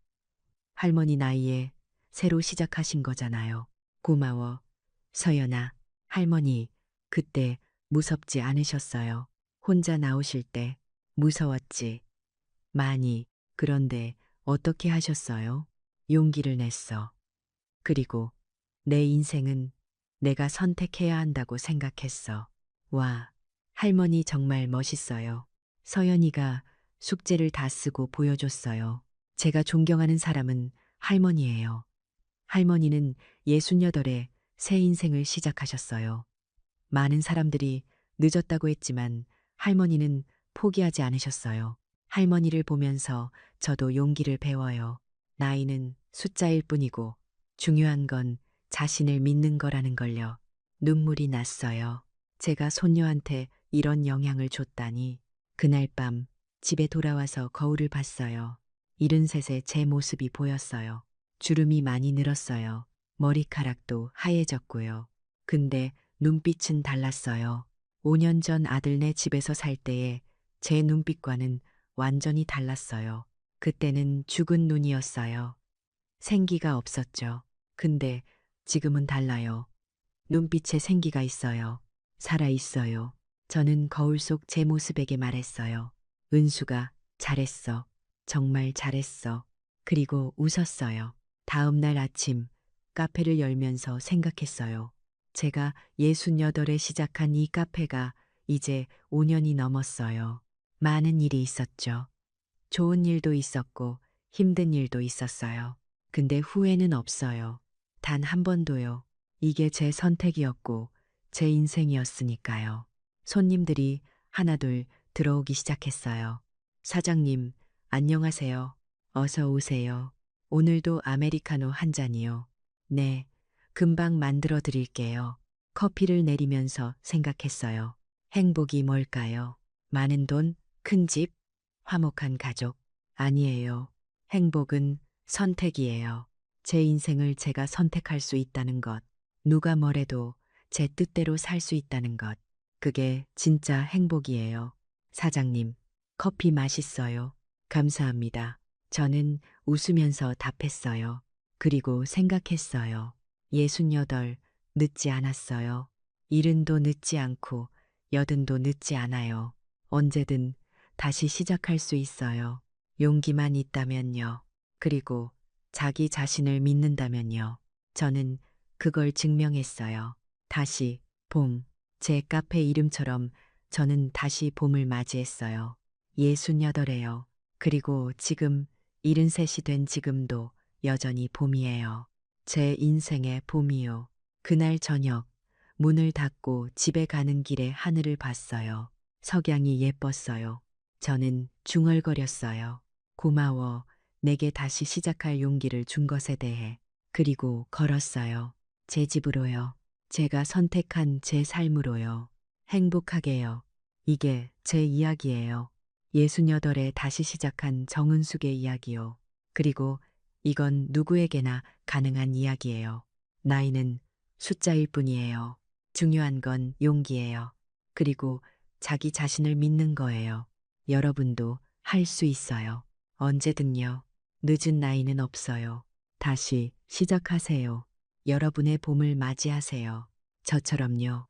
할머니 나이에 새로 시작하신 거잖아요. 고마워. 서연아, 할머니, 그때 무섭지 않으셨어요? 혼자 나오실 때 무서웠지. 많이. 그런데 어떻게 하셨어요? 용기를 냈어. 그리고 내 인생은 내가 선택해야 한다고 생각했어. 와, 할머니 정말 멋있어요. 서연이가 숙제를 다 쓰고 보여줬어요. 제가 존경하는 사람은 할머니예요. 할머니는 68에 새 인생을 시작하셨어요. 많은 사람들이 늦었다고 했지만 할머니는 포기하지 않으셨어요. 할머니를 보면서 저도 용기를 배워요. 나이는 숫자일 뿐이고 중요한 건 자신을 믿는 거라는 걸요. 눈물이 났어요. 제가 손녀한테 이런 영향을 줬다니. 그날 밤 집에 돌아와서 거울을 봤어요. 73의 제 모습이 보였어요. 주름이 많이 늘었어요. 머리카락도 하얘졌고요. 근데 눈빛은 달랐어요. 5년 전 아들네 집에서 살 때의 제 눈빛과는 완전히 달랐어요. 그때는 죽은 눈이었어요. 생기가 없었죠. 근데 지금은 달라요. 눈빛에 생기가 있어요. 살아 있어요. 저는 거울 속 제 모습에게 말했어요. 은수가 잘했어. 정말 잘했어. 그리고 웃었어요. 다음 날 아침 카페를 열면서 생각했어요. 제가 68에 시작한 이 카페가 이제 5년이 넘었어요. 많은 일이 있었죠. 좋은 일도 있었고 힘든 일도 있었어요. 근데 후회는 없어요. 단 한 번도요. 이게 제 선택이었고 제 인생이었으니까요. 손님들이 하나둘 들어오기 시작했어요. 사장님, 안녕하세요. 어서 오세요. 오늘도 아메리카노 한 잔이요. 네, 금방 만들어 드릴게요. 커피를 내리면서 생각했어요. 행복이 뭘까요? 많은 돈, 큰 집, 화목한 가족. 아니에요. 행복은 선택이에요. 제 인생을 제가 선택할 수 있다는 것. 누가 뭐래도 제 뜻대로 살 수 있다는 것. 그게 진짜 행복이에요. 사장님, 커피 맛있어요. 감사합니다. 저는 웃으면서 답했어요. 그리고 생각했어요. 68, 늦지 않았어요. 70도 늦지 않고 80도 늦지 않아요. 언제든 다시 시작할 수 있어요. 용기만 있다면요. 그리고 자기 자신을 믿는다면요. 저는 그걸 증명했어요. 다시 봄. 제 카페 이름처럼 저는 다시 봄을 맞이했어요. 68에요. 그리고 지금 73이 된 지금도 여전히 봄이에요. 제 인생의 봄이요. 그날 저녁 문을 닫고 집에 가는 길에 하늘을 봤어요. 석양이 예뻤어요. 저는 중얼거렸어요. 고마워. 내게 다시 시작할 용기를 준 것에 대해. 그리고 걸었어요. 제 집으로요. 제가 선택한 제 삶으로요. 행복하게요. 이게 제 이야기예요. 68에 다시 시작한 정은숙의 이야기요. 그리고 이건 누구에게나 가능한 이야기예요. 나이는 숫자일 뿐이에요. 중요한 건 용기예요. 그리고 자기 자신을 믿는 거예요. 여러분도 할 수 있어요. 언제든요. 늦은 나이는 없어요. 다시 시작하세요. 여러분의 봄을 맞이하세요. 저처럼요.